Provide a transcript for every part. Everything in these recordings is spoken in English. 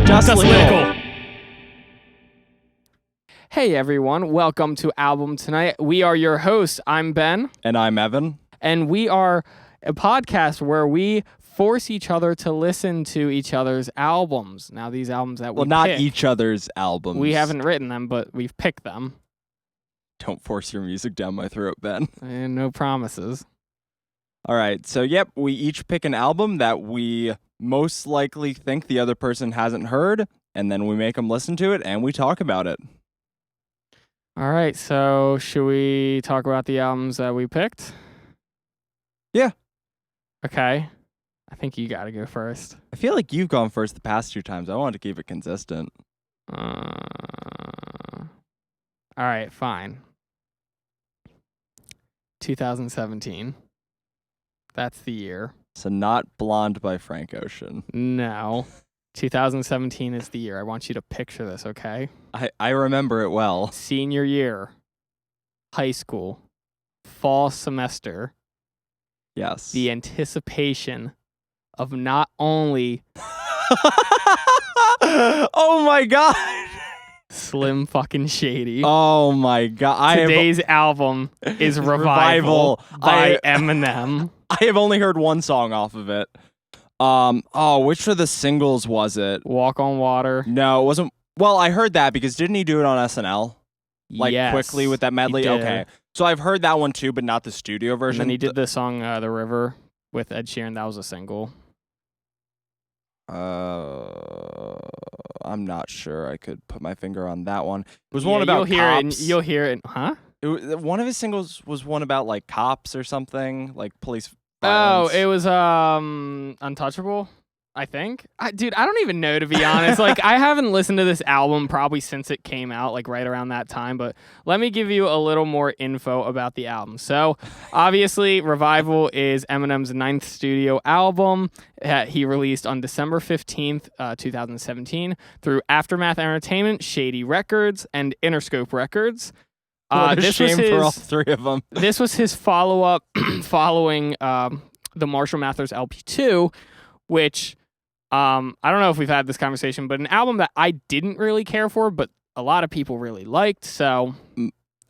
Just Legal. Hey everyone, welcome to Album Tonight. We are your hosts. I'm Ben. And I'm Evan. And we are a podcast where we force each other to listen to each other's albums. Now, these albums that we not pick, each other's albums. we haven't written them, but we've picked them. Don't force your music down my throat, Ben. And no promises. All right, so yep, we each pick an album that we most likely think the other person hasn't heard, and then we make them listen to it, and we talk about it. All right, so should we talk about the albums that we picked? Yeah. Okay. I think you got to go first. I feel like you've gone first the past 2 times. I want to keep it consistent. All right, fine. 2017. That's the year. So not Blonde by Frank Ocean. No. 2017 is the year. I want you to picture this, okay? I remember it well. Senior year. High school. Fall semester. Yes. The anticipation of not only oh my god. Slim fucking Shady. Oh my god. Today's album is Revival by Eminem. I have only heard one song off of it. Which of the singles was it? Walk on Water. No, it wasn't. Well, I heard that because didn't he do it on SNL? Like yes, quickly with that medley? he did. Okay. So I've heard that one too, but not the studio version. And then he did the song The River with Ed Sheeran. That was a single. I'm not sure I could put my finger on that one. It was one about cops. You'll hear it. Huh? One of his singles was one about like cops or something, like police Oh, violence. it was Untouchable, I think. Dude, I don't even know, to be honest. Like, I haven't listened to this album probably since it came out, like right around that time. But let me give you a little more info about the album. So, obviously, Revival is Eminem's 9th studio album. He released on December 15th, 2017 through Aftermath Entertainment, Shady Records, and Interscope Records. What a shame for all 3 of them. This was his follow-up following the Marshall Mathers LP2, which I don't know if we've had this conversation, but an album that I didn't really care for, but a lot of people really liked. So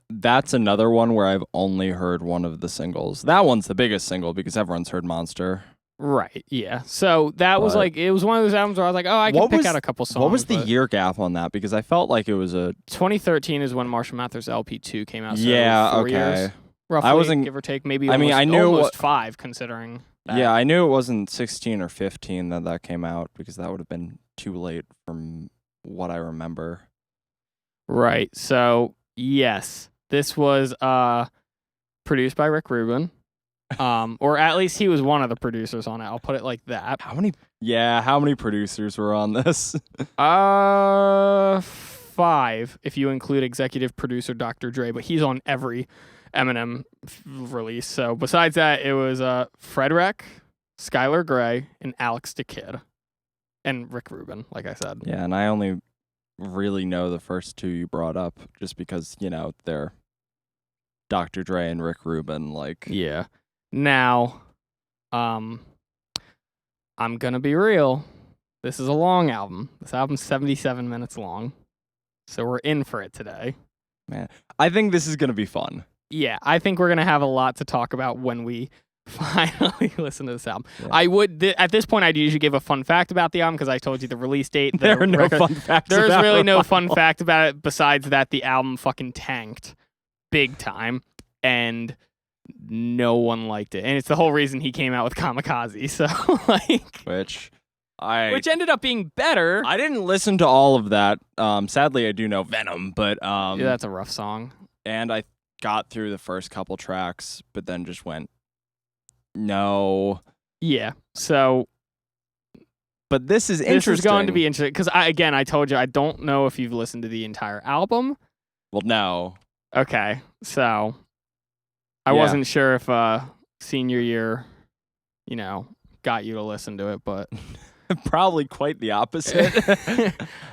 that's another one where I've only heard one of the singles. That one's the biggest single because everyone's heard Monster. Right, yeah. So that was like, it was one of those albums where I was like, oh, I can pick out a couple songs. What was the year gap on that? Because I felt like it was 2013 is when Marshall Mathers LP2 came out. So yeah, 4 okay. years, roughly, give or take, maybe I knew almost 5 considering that. Yeah, I knew it wasn't 16 or 15 that came out because that would have been too late from what I remember. Right, so yes, this was produced by Rick Rubin. Or at least he was one of the producers on it. I'll put it like that. How many producers were on this? 5 if you include executive producer Dr. Dre, but he's on every Eminem release. So besides that, it was Fredwreck, Skylar Grey, and Alex the Kid, and Rick Rubin, like I said. Yeah, and I only really know the first 2 you brought up just because, they're Dr. Dre and Rick Rubin, like. Yeah. Now, I'm gonna be real. This is a long album. This album's 77 minutes long. So we're in for it today. Man, I think this is gonna be fun. Yeah, I think we're gonna have a lot to talk about when we finally listen to this album. Yeah. I would, at this point, I'd usually give a fun fact about the album because I told you the release date. There are no fun facts There's about really no Revival. fun fact about it besides that the album fucking tanked big time. And no one liked it, and it's the whole reason he came out with Kamikaze. So, which ended up being better. I didn't listen to all of that. Sadly, I do know Venom, but yeah, that's a rough song. And I got through the first couple tracks, but then just went, no. Yeah. So, but this is interesting. This is going to be interesting because I told you I don't know if you've listened to the entire album. Well, no. Okay, so. I wasn't sure if senior year, got you to listen to it, but probably quite the opposite.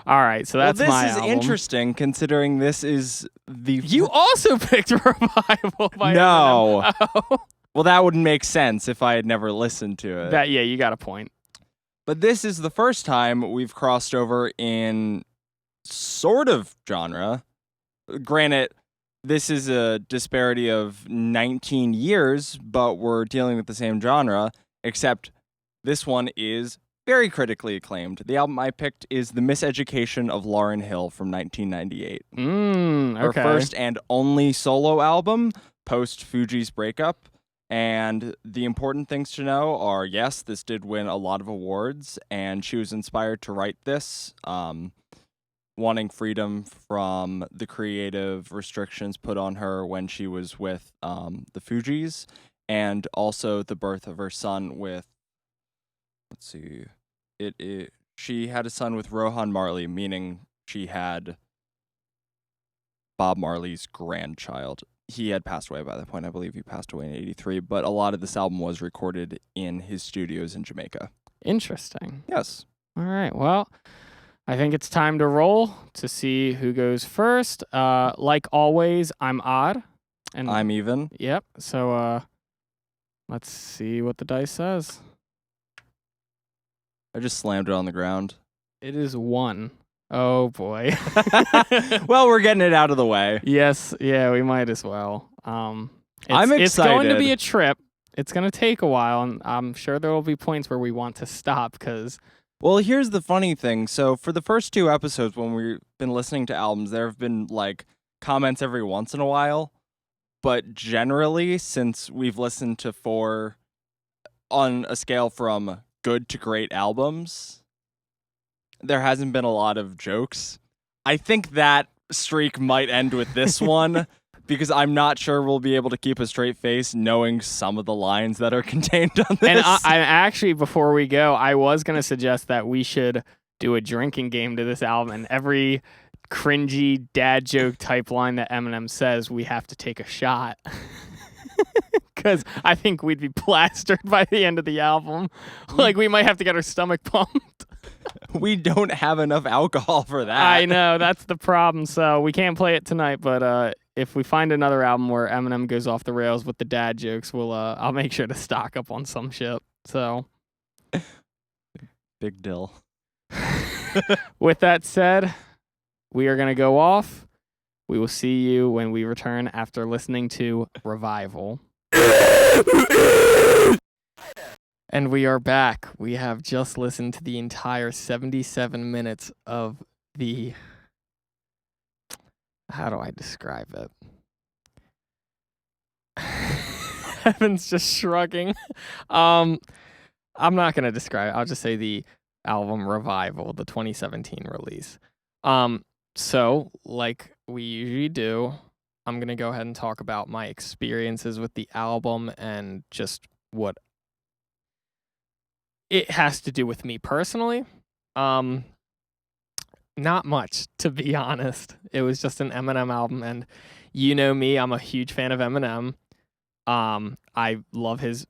All right, so that's my album. This is interesting considering this is the. You also picked Revival by No. Eminem. Oh. Well, that wouldn't make sense if I had never listened to it. Yeah, you got a point. But this is the first time we've crossed over in sort of genre. Granted, this is a disparity of 19 years, but we're dealing with the same genre, except this one is very critically acclaimed. The album I picked is The Miseducation of Lauryn Hill from 1998. Okay. Her first and only solo album post Fuji's breakup. And the important things to know are, yes, this did win a lot of awards, and she was inspired to write this, wanting freedom from the creative restrictions put on her when she was with the Fugees, and also the birth of her son with, let's see, she had a son with Rohan Marley, meaning she had Bob Marley's grandchild. He had passed away by that point. I believe he passed away in 83, but a lot of this album was recorded in his studios in Jamaica. Interesting. Yes. All right. Well, I think it's time to roll to see who goes first. Like always, I'm odd. And I'm even. Yep. So let's see what the dice says. I just slammed it on the ground. It is 1. Oh boy. Well, we're getting it out of the way. Yes, yeah, we might as well. I'm It's going to be excited. a trip. It's going to take a while, and I'm sure there will be points where we want to stop because Well, here's the funny thing. So for the first 2 episodes, when we've been listening to albums, there have been like comments every once in a while. But generally, since we've listened to 4 on a scale from good to great albums, there hasn't been a lot of jokes. I think that streak might end with this one, because I'm not sure we'll be able to keep a straight face knowing some of the lines that are contained on this. And I actually, before we go, I was going to suggest that we should do a drinking game to this album, and every cringy dad joke type line that Eminem says, we have to take a shot. Because I think we'd be plastered by the end of the album. Like, we might have to get our stomach pumped. We don't have enough alcohol for that. I know, that's the problem. So we can't play it tonight, but if we find another album where Eminem goes off the rails with the dad jokes, I'll make sure to stock up on some shit. So Big deal. with that said, we are going to go off. We will see you when we return after listening to Revival. And we are back. We have just listened to the entire 77 minutes of the... How do I describe it? Evan's just shrugging. I'm not going to describe it. I'll just say the album Revival, the 2017 release. So, like we usually do, I'm going to go ahead and talk about my experiences with the album and just what it has to do with me personally. Not much, to be honest. It was just an Eminem album, and you know me, I'm a huge fan of Eminem. I love his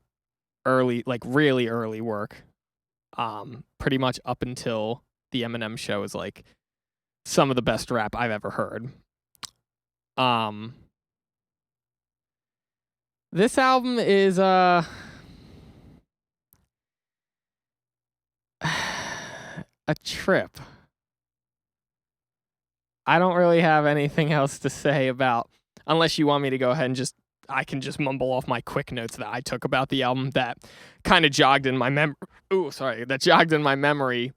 early, like really early work. Pretty much up until the Eminem Show is like some of the best rap I've ever heard. This album is a trip. I don't really have anything else to say about, unless you want me to go ahead and I can just mumble off my quick notes that I took about the album that kind of jogged in my that jogged in my memory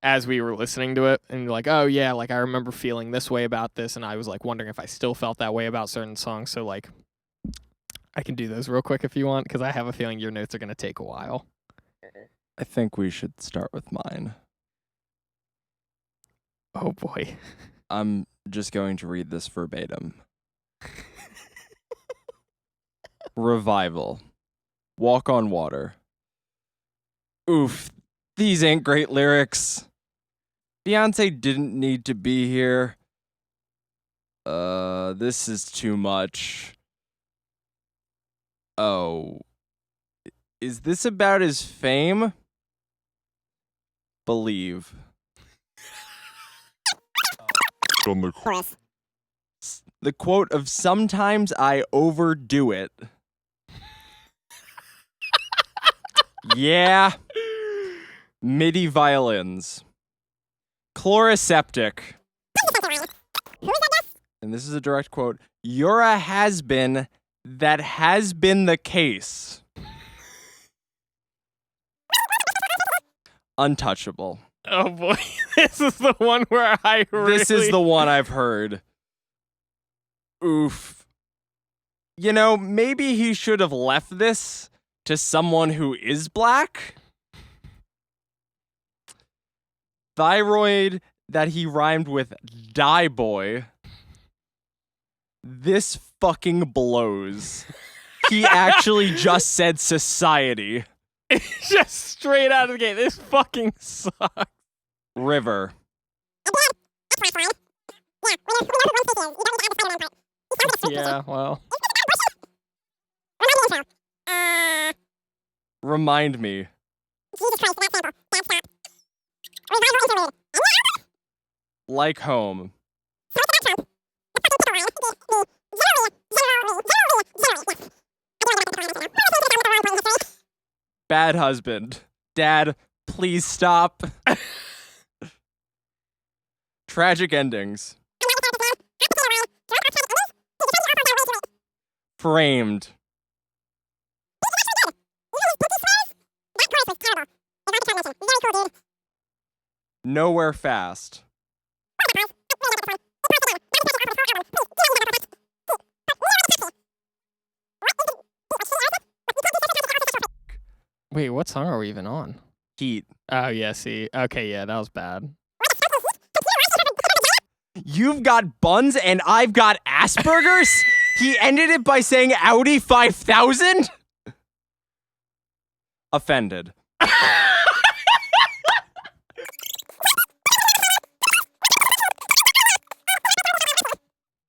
as we were listening to it, and like, oh yeah, like I remember feeling this way about this, and I was like wondering if I still felt that way about certain songs. So like, I can do those real quick if you want, because I have a feeling your notes are going to take a while. I think we should start with mine. Oh boy. I'm just going to read this verbatim. Revival. Walk on Water. Oof, these ain't great lyrics. Beyonce didn't need to be here. This is too much. Oh. Is this about his fame? Believe. On the chorus. The quote of sometimes I overdo it. Yeah. MIDI violins. Chloroseptic. And this is a direct quote. You're a has-been that has been the case. Untouchable. Oh boy, this is the one where I really... This is the one I've heard. Oof. You know, maybe he should have left this to someone who is black. Thyroid that he rhymed with die boy. This fucking blows. He actually just said society. Just straight out of the gate. This fucking sucks. River. Yeah, well. Remind me. Like home. Bad husband. Dad, please stop. Tragic endings. Framed. Nowhere fast. Wait, what song are we even on? Heat. Oh, yeah, see. Okay, yeah, that was bad. You've got buns and I've got Asperger's? He ended it by saying Audi 5000? Offended.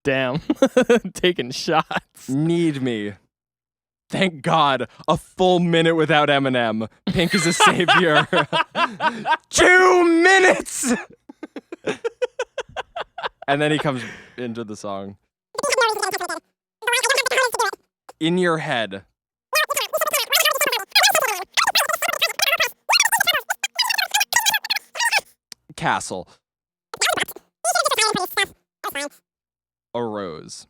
Damn. Taking shots. Need me. Thank God, a full minute without Eminem. Pink is a savior. 2 minutes! And then he comes into the song. In your head. Castle. A rose.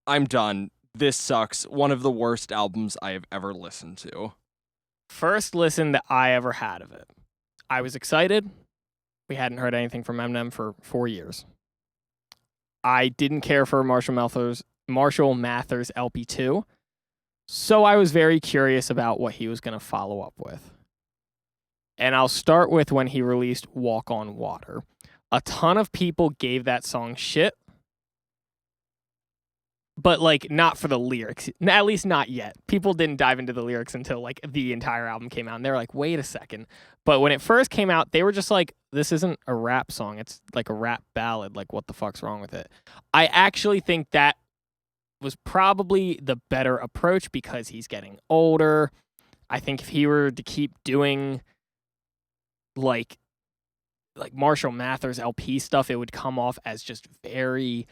I'm done. This sucks. One of the worst albums I have ever listened to. First listen that I ever had of it. I was excited. We hadn't heard anything from Eminem for 4 years. I didn't care for Marshall Mathers LP2, so I was very curious about what he was going to follow up with. And I'll start with when he released Walk on Water. A ton of people gave that song shit, but like not for the lyrics, at least not yet. People didn't dive into the lyrics until like the entire album came out, and they're like, wait a second. But when it first came out, they were just like, this isn't a rap song, it's like a rap ballad, like what the fuck's wrong with it? I actually think that was probably the better approach because he's getting older. I think if he were to keep doing like Marshall Mathers LP stuff, it would come off as just very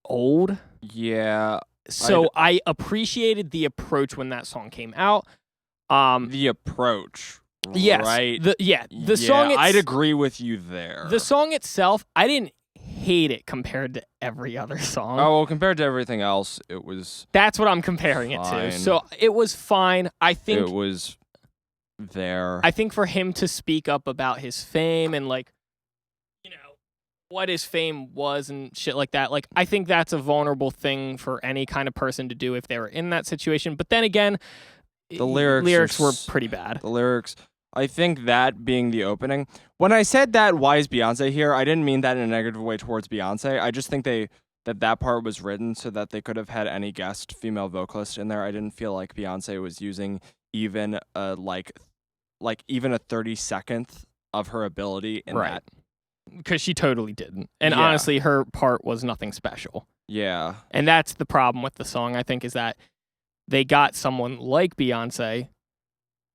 old. Yeah. So I appreciated the approach when that song came out. The approach. Yes. Right? The song I'd agree with you there. The song itself, I didn't hate it compared to every other song. Oh, well, compared to everything else, it was That's what I'm comparing it fine. to. So it was fine. I think it was there. I think for him to speak up about his fame and like, you know, what his fame was and shit like that, like I think that's a vulnerable thing for any kind of person to do if they were in that situation. But then again, the lyrics were pretty bad. The lyrics, I think that being the opening. When I said that, why is Beyonce here? I didn't mean that in a negative way towards Beyonce. I just think that part was written so that they could have had any guest female vocalist in there. I didn't feel like Beyonce was using even even a 32nd of her ability in Right. that. Because she totally didn't. And Yeah. honestly, her part was nothing special. Yeah. And that's the problem with the song, I think, is that they got someone like Beyonce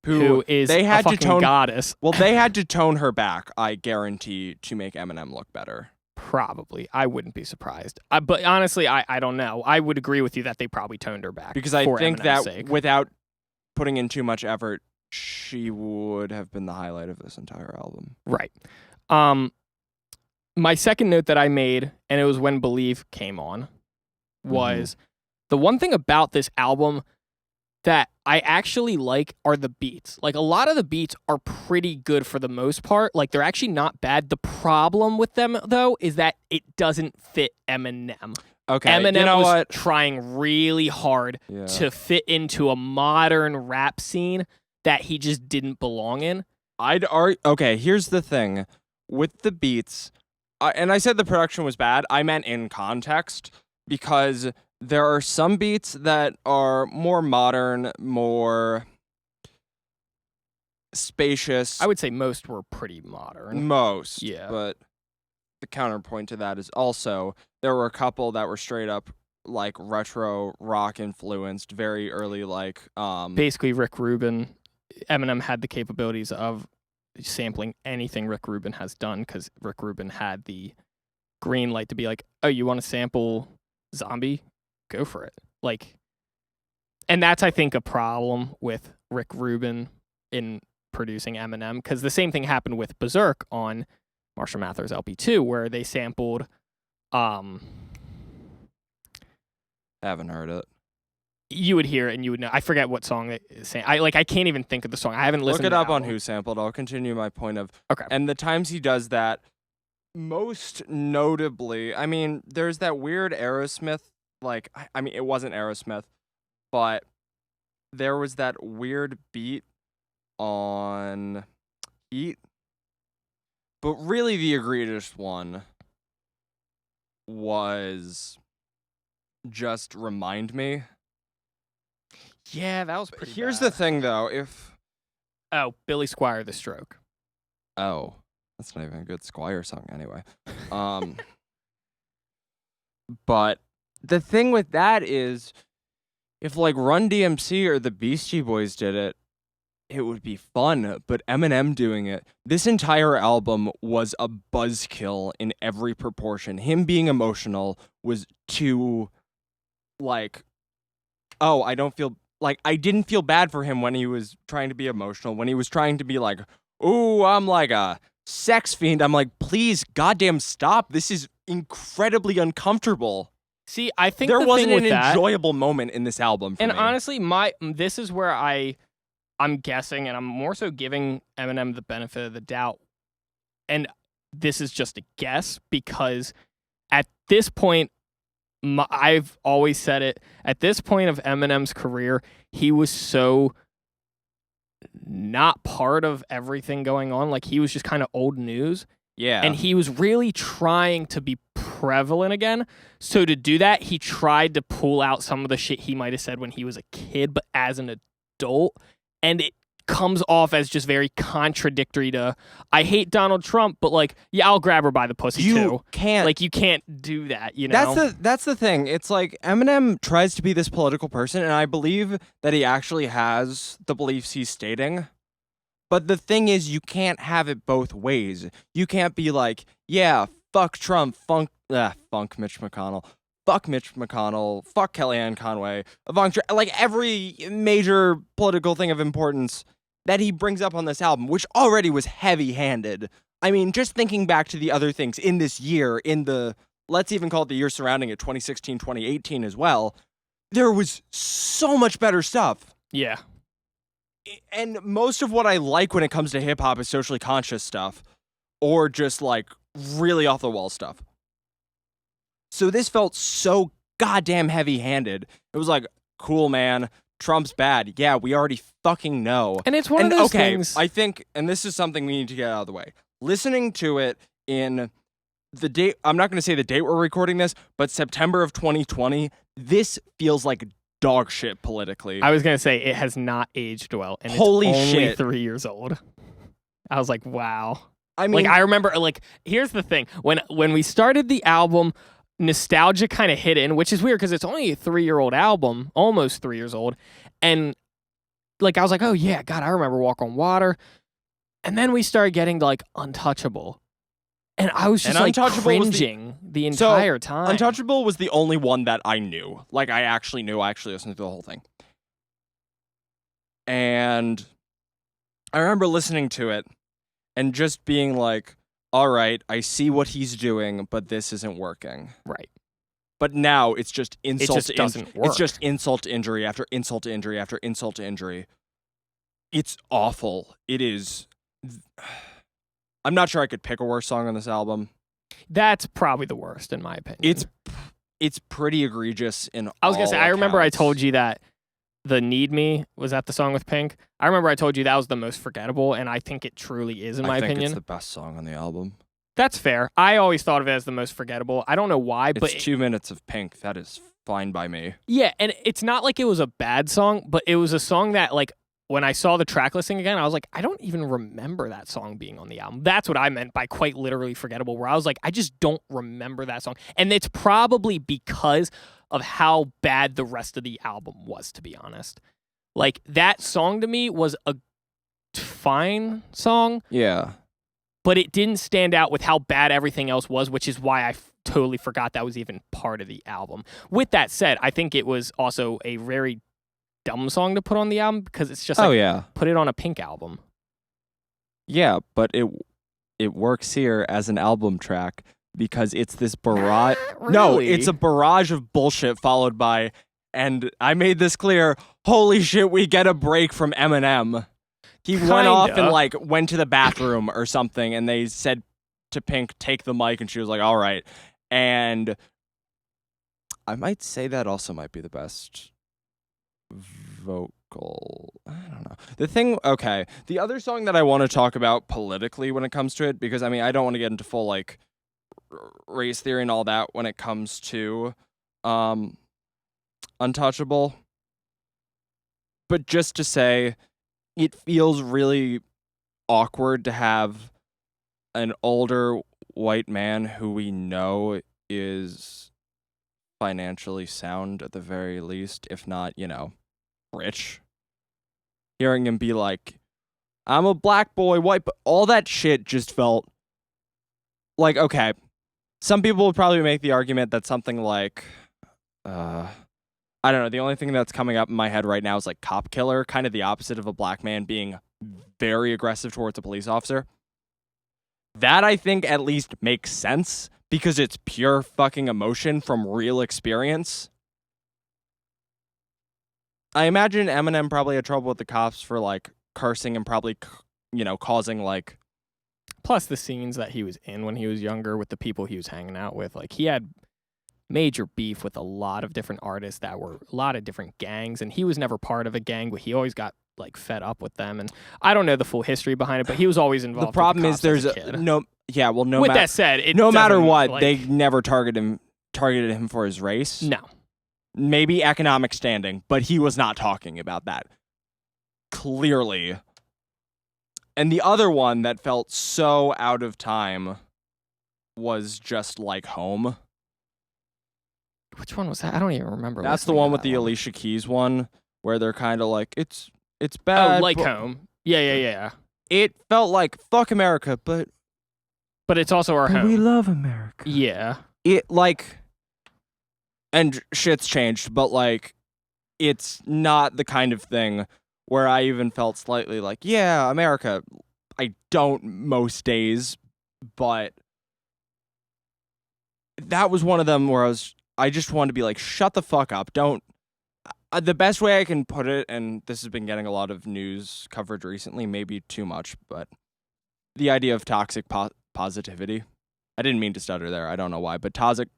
who is they had a fucking to tone goddess. Well, they had to tone her back, I guarantee, to make Eminem look better. Probably. I wouldn't be surprised. But honestly, I don't know. I would agree with you that they probably toned her back. Because I for think Eminem's that sake. without putting in too much effort, she would have been the highlight of this entire album. Right. My second note that I made, and it was when Believe came on, was the one thing about this album that I actually like are the beats. Like, a lot of the beats are pretty good for the most part. Like, they're actually not bad. The problem with them, though, is that it doesn't fit Eminem. Okay, Eminem you know was what? trying really hard to fit into a modern rap scene that he just didn't belong in. Okay, here's the thing. With the beats, and I said the production was bad, I meant in context, because there are some beats that are more modern, more spacious. I would say most were pretty modern. Most. Yeah. But the counterpoint to that is also there were a couple that were straight up like retro rock influenced, very early, like basically Rick Rubin. Eminem had the capabilities of sampling anything Rick Rubin has done because Rick Rubin had the green light to be like, oh, you want to sample Zombie? Go for it. Like, and that's, I think, a problem with Rick Rubin in producing Eminem, because the same thing happened with Berserk on Marshall Mathers LP2, where they sampled haven't heard it. You would hear it and you would know. I forget what song it is saying. I can't even think of the song. I haven't listened Look it to up the on album. Who Sampled. I'll continue my point of Okay. And the times he does that, most notably, I mean, there's that weird Aerosmith, like, I mean, it wasn't Aerosmith, but there was that weird beat on Heat. But really the egregious one was Just Remind Me. Yeah, that was pretty Here's bad. the thing, though. Oh, Billy Squier, The Stroke. Oh, that's not even a good Squire song anyway. But the thing with that is, if like Run DMC or the Beastie Boys did it, it would be fun. But Eminem doing it, this entire album was a buzzkill in every proportion. Him being emotional was too, like, oh, I didn't feel bad for him when he was trying to be emotional, when he was trying to be like, ooh, I'm like a sex fiend. I'm like, please, goddamn stop. This is incredibly uncomfortable. See, I think There the wasn't thing an with that, enjoyable moment in this album for and me. honestly, this is where I'm guessing, and I'm more so giving Eminem the benefit of the doubt. And this is just a guess, because at this point, I've always said it, at this point of Eminem's career, he was so not part of everything going on. Like, he was just kind of old news. Yeah. And he was really trying to be prevalent again. So to do that, he tried to pull out some of the shit he might have said when he was a kid, but as an adult. And it comes off as just very contradictory to, I hate Donald Trump, but like, yeah, I'll grab her by the pussy you too. can't. Like, you can't do that, you know? That's the thing. It's like Eminem tries to be this political person, and I believe that he actually has the beliefs he's stating. But the thing is, you can't have it both ways. You can't be like, yeah, fuck Trump, funk Mitch McConnell, fuck Mitch McConnell, fuck Kellyanne Conway, like every major political thing of importance that he brings up on this album, which already was heavy-handed. I mean, just thinking back to the other things in this year, let's even call it the year surrounding it, 2016, 2018 as well, there was so much better stuff. Yeah. And most of what I like when it comes to hip-hop is socially conscious stuff, or just like really off-the-wall stuff. So this felt so goddamn heavy-handed. It was like, cool, man, Trump's bad. Yeah, we already fucking know. And it's one of those things. I think, and this is something we need to get out of the way. Listening to it in the date, I'm not going to say the date we're recording this, but September of 2020, this feels like dog shit politically. I was going to say, it has not aged well. And Holy it's only shit. 3 years old. I was like, wow. I mean, Like, I remember, like, here's the thing. When we started the album, nostalgia kind of hit in, which is weird because it's only a 3-year-old album, almost 3 years old. And, like, I was like, oh, yeah, God, I remember Walk on Water. And then we started getting to, like, Untouchable. And I was just, like, cringing the entire time. Untouchable was the only one that I knew. Like, I actually listened to the whole thing. And I remember listening to it and just being like, all right, I see what he's doing, but this isn't working. Right. But now it's just insult just to doesn't work. It's just insult to injury after insult to injury after insult to injury. It's awful. It is. I'm not sure I could pick a worse song on this album. That's probably the worst, in my opinion. It's pretty egregious in I was going to say, I remember I accounts. told you that the Need Me, was that the song with Pink? I remember I told you that was the most forgettable, and I think it truly is, in my I think opinion. it's the best song on the album. That's fair. I always thought of it as the most forgettable. I don't know why, It's but 2 minutes of Pink. That is fine by me. yeah, and it's not like it was a bad song, but it was a song that, like, when I saw the track listing again, I was like, I don't even remember that song being on the album. That's what I meant by quite literally forgettable, where I was like, I just don't remember that song. And it's probably because of how bad the rest of the album was, to be honest. Like, that song to me was a fine song, Yeah. but it didn't stand out with how bad everything else was, which is why I totally forgot that was even part of the album. With that said, I think it was also a very dumb song to put on the album because it's just like, yeah. put it on a Pink album. Yeah, but it works here as an album track because it's this barrage. No, Really? it's a barrage of bullshit followed by, and I made this clear, holy shit, we get a break from Eminem. He went off and Kinda. went to the bathroom or something, and they said to Pink, take the mic, and she was like, all right. And I might say that also might be the best vocal. I don't know. The other song that I want to talk about politically when it comes to it, because I mean, I don't want to get into full like race theory and all that when it comes to Untouchable. But just to say, it feels really awkward to have an older white man who we know is financially sound at the very least, if not, rich. Hearing him be like, I'm a black boy, white, but all that shit just felt like, okay, some people would probably make the argument that something like, I don't know, the only thing that's coming up in my head right now is like cop killer, kind of the opposite of a black man being very aggressive towards a police officer. That I think at least makes sense because it's pure fucking emotion from real experience. I imagine Eminem probably had trouble with the cops for like cursing and probably, causing like. Plus the scenes that he was in when he was younger with the people he was hanging out with. Like, he had major beef with a lot of different artists that were a lot of different gangs, and he was never part of a gang, but he always got like fed up with them. And I don't know the full history behind it, but he was always involved. The problem with is the cops there's as a kid. no. Yeah, well, With that said, it no matter doesn't, what, like, they never targeted him for his race. No. Maybe economic standing, but he was not talking about that. Clearly. And the other one that felt so out of time was Just Like Home. Which one was that? I don't even remember. That's the listening one to with that the Alicia Keys one, where they're kind of like, it's bad. Oh, Like but Home. Yeah. It felt like, fuck America, but But it's also our home. we love America. Yeah. It, like, and shit's changed, but, like, it's not the kind of thing where I even felt slightly like, yeah, America. I don't most days, but that was one of them where I just wanted to be like, shut the fuck up. Don't. The best way I can put it, and this has been getting a lot of news coverage recently, maybe too much, but the idea of toxic positivity. I didn't mean to stutter there. I don't know why, but toxic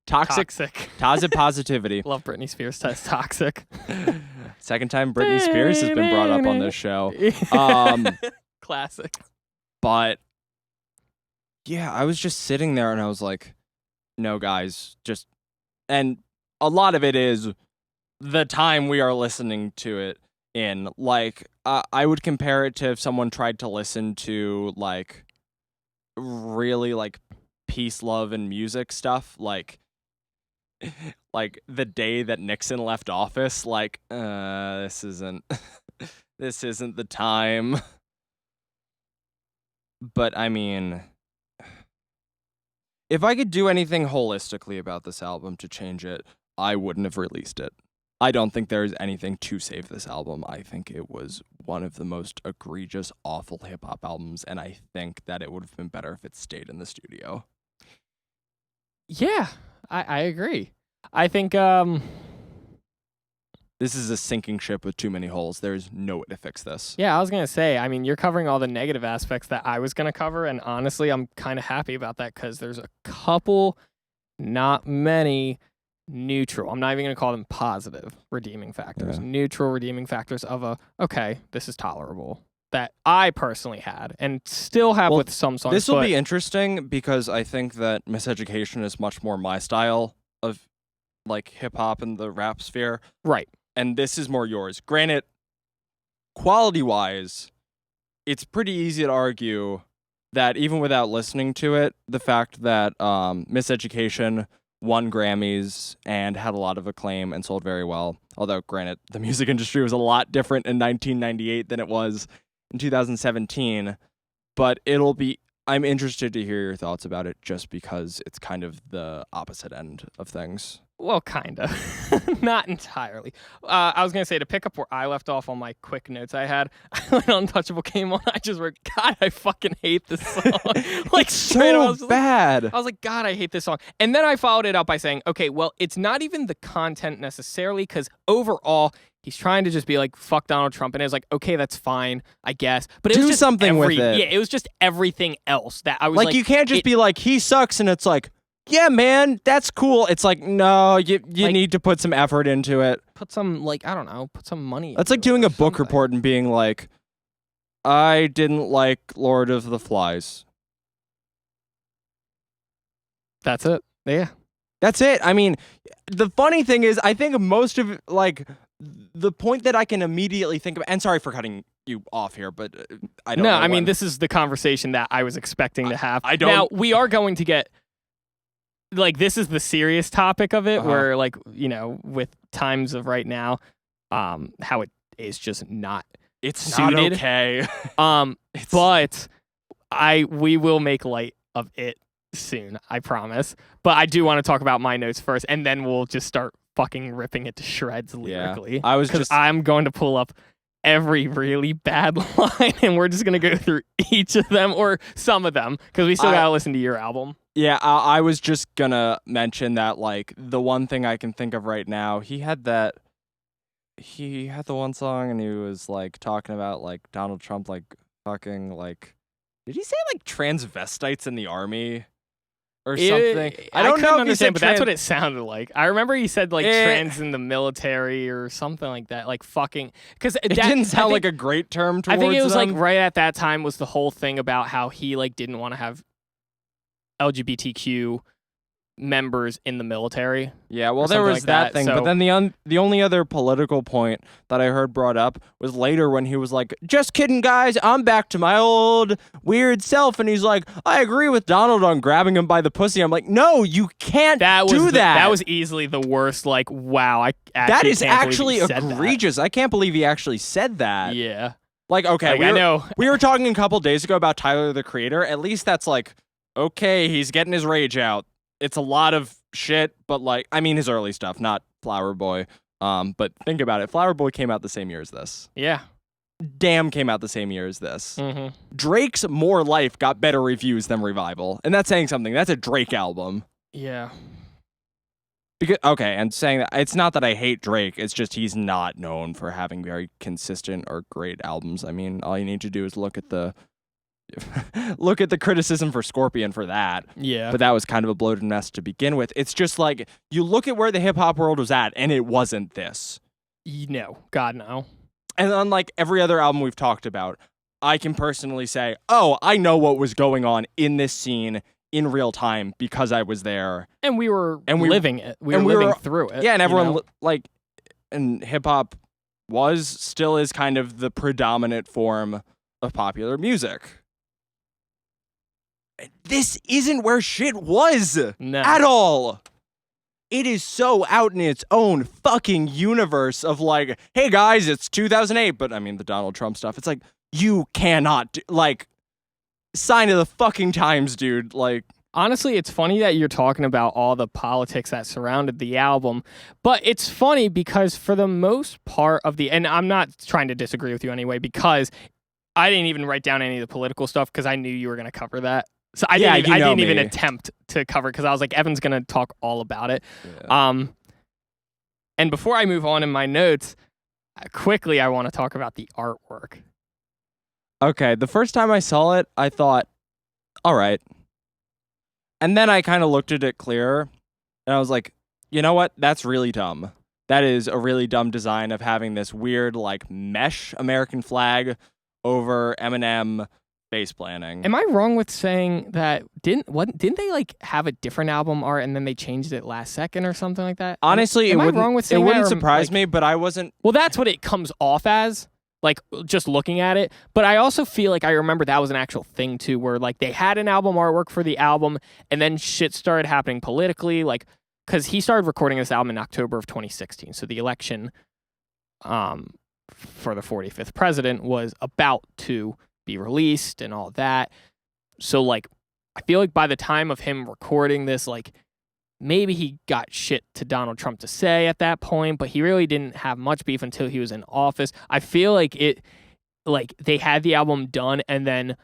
positivity. Love Britney Spears says toxic. Second time Britney Spears has been brought up on this show. Classic. But yeah, I was just sitting there and I was like, no, guys, just, and a lot of it is the time we are listening to it in. Like, I would compare it to if someone tried to listen to like really like peace, love, and music stuff, like the day that Nixon left office. Like, this isn't the time. But I mean, if I could do anything holistically about this album to change it, I wouldn't have released it. I don't think there's anything to save this album. I think it was one of the most egregious, awful hip-hop albums, and I think that it would have been better if it stayed in the studio. Yeah, I agree. I think This is a sinking ship with too many holes. There's no way to fix this. yeah, I was going to say, I mean, you're covering all the negative aspects that I was going to cover, and honestly, I'm kind of happy about that because there's a couple, not many, neutral. I'm not even going to call them positive redeeming factors. Yeah. Neutral redeeming factors of okay, this is tolerable. That I personally had and still have with some songs. This will be interesting because I think that Miseducation is much more my style of like hip-hop in the rap sphere. Right. And this is more yours. Granted, quality-wise, it's pretty easy to argue that even without listening to it, the fact that Miseducation won Grammys and had a lot of acclaim and sold very well, although granted, the music industry was a lot different in 1998 than it was in 2017, but I'm interested to hear your thoughts about it just because it's kind of the opposite end of things. Well, kind of. Not entirely. I was going to say, to pick up where I left off on my quick notes I had, when Untouchable came on, I just wrote, God, I fucking hate this song. Like, straight up, I was So like- bad. I was like, God, I hate this song. And then I followed it up by saying, okay, well, it's not even the content necessarily, because overall, he's trying to just be like, fuck Donald Trump. And it was like, okay, that's fine, I guess. But it Do was just something with it. Yeah, it was just everything else that I was Like, you can't just be like, he sucks, and it's like, yeah, man, that's cool. It's like, no, you Like- need to put some effort into it. put some, like, I don't know, put some money That's into like it doing or a book something. report and being like, I didn't like Lord of the Flies. That's it. Yeah. That's it. I mean, the funny thing is, I think most of, like, the point that I can immediately think of, and sorry for cutting you off here, but I don't know. I mean, when- this is the conversation that I was expecting to have. I don't- Now, we are going to get, like, this is the serious topic of it, Uh-huh. where, like, you know, with times of right now, how it is just not it's not suited. okay. It's- But we will make light of it soon, I promise. But I do want to talk about my notes first, and then we'll just start fucking ripping it to shreds lyrically. I was Because just I'm going to pull up every really bad line, and we're just going to go through each of them, or some of them, because we still got to listen to your album. Yeah, I was just gonna mention that, like, the one thing I can think of right now, he had the one song and he was, like, talking about, like, Donald Trump, like, fucking, like, did he say, like, transvestites in the army or something? I don't couldn't know if he understand, said but that's what it sounded like. I remember he said, like, Eh. trans in the military or something like that, like, fucking, because It didn't sound like a great term towards I think it was them. like right at that time was the whole thing about how he like didn't want to have LGBTQ members in the military. Yeah, well, or there something was like that that, thing, so- but then the only other political point that I heard brought up was later when he was like, "Just kidding, guys, I'm back to my old weird self," and he's like, "I agree with Donald on grabbing him by the pussy." I'm like, "No, you can't That was do that. That was easily the worst. Like, wow, I actually that is can't believe actually he said that. egregious. I can't believe he actually said that. Yeah, Like, okay, like, I know. we were talking a couple days ago about Tyler the Creator. At least that's like, okay, he's getting his rage out. It's a lot of shit, but like, I mean, his early stuff, not Flower Boy. But think about it. Flower Boy came out the same year as this. Yeah. Damn came out the same year as this. Mm-hmm. Drake's More Life got better reviews than Revival. And that's saying something. That's a Drake album. Yeah. Because okay, and saying that it's not that I hate Drake, it's just he's not known for having very consistent or great albums. I mean, all you need to do is look at the criticism for Scorpion for that. Yeah. But that was kind of a bloated mess to begin with. It's just like you look at where the hip hop world was at and it wasn't this. No. God, no. And unlike every other album we've talked about, I can personally say, "Oh, I know what was going on in this scene in real time because I was there." And we were living it. We and were we living were- through it. Yeah, and you everyone know? like, and hip hop still is kind of the predominant form of popular music. This isn't where shit was No. at all. It is so out in its own fucking universe of like, hey guys, it's 2008, but I mean the Donald Trump stuff. It's like you cannot like sign of the fucking times, dude. Like Honestly, it's funny that you're talking about all the politics that surrounded the album, but it's funny because for the most part of and I'm not trying to disagree with you anyway, because I didn't even write down any of the political stuff because I knew you were going to cover that. So I didn't even attempt to cover it because I was like, Evan's going to talk all about it. Yeah. And before I move on in my notes, quickly, I want to talk about the artwork. Okay, the first time I saw it, I thought, all right. And then I kind of looked at it clearer, and I was like, you know what? That's really dumb. That is a really dumb design of having this weird, like, mesh American flag over Eminem bass planning. Am I wrong with saying that didn't they like have a different album art and then they changed it last second or something like that? Honestly, am it I wrong with saying wouldn't that, or, surprise like, me, but I wasn't. Well, that's what it comes off as, like, just looking at it. But I also feel like I remember that was an actual thing too, where like they had an album artwork for the album, and then shit started happening politically, like because he started recording this album in October of 2016, so the election, for the 45th president was about to be released and all that. So like, I feel like by the time of him recording this, like, maybe he got shit to Donald Trump to say at that point, but he really didn't have much beef until he was in office. I feel like they had the album done and then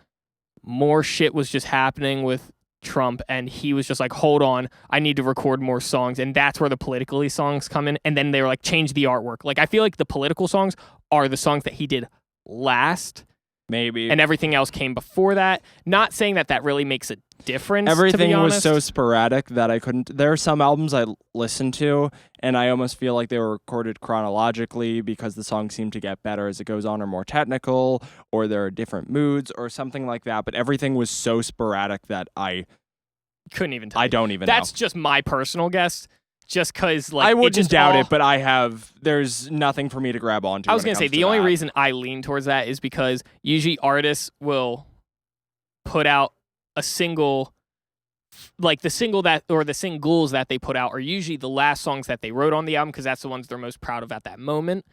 more shit was just happening with Trump, and he was just like, hold on, I need to record more songs. And that's where the politically songs come in. And then they were like, change the artwork. Like, I feel like the political songs are the songs that he did last. Maybe. And everything else came before that. Not saying that that really makes a difference. Everything to be was honest. so sporadic that I couldn't. There are some albums I listened to, and I almost feel like they were recorded chronologically because the songs seem to get better as it goes on, or more technical, or there are different moods, or something like that. But everything was so sporadic that I couldn't even tell. I don't even That's know. just my personal guess. Just because, like, I wouldn't just doubt all, it, but there's nothing for me to grab onto. I was going to say the only reason I lean towards that is because usually artists will put out a single, like the single that, or the singles that they put out are usually the last songs that they wrote on the album because that's the ones they're most proud of at that moment.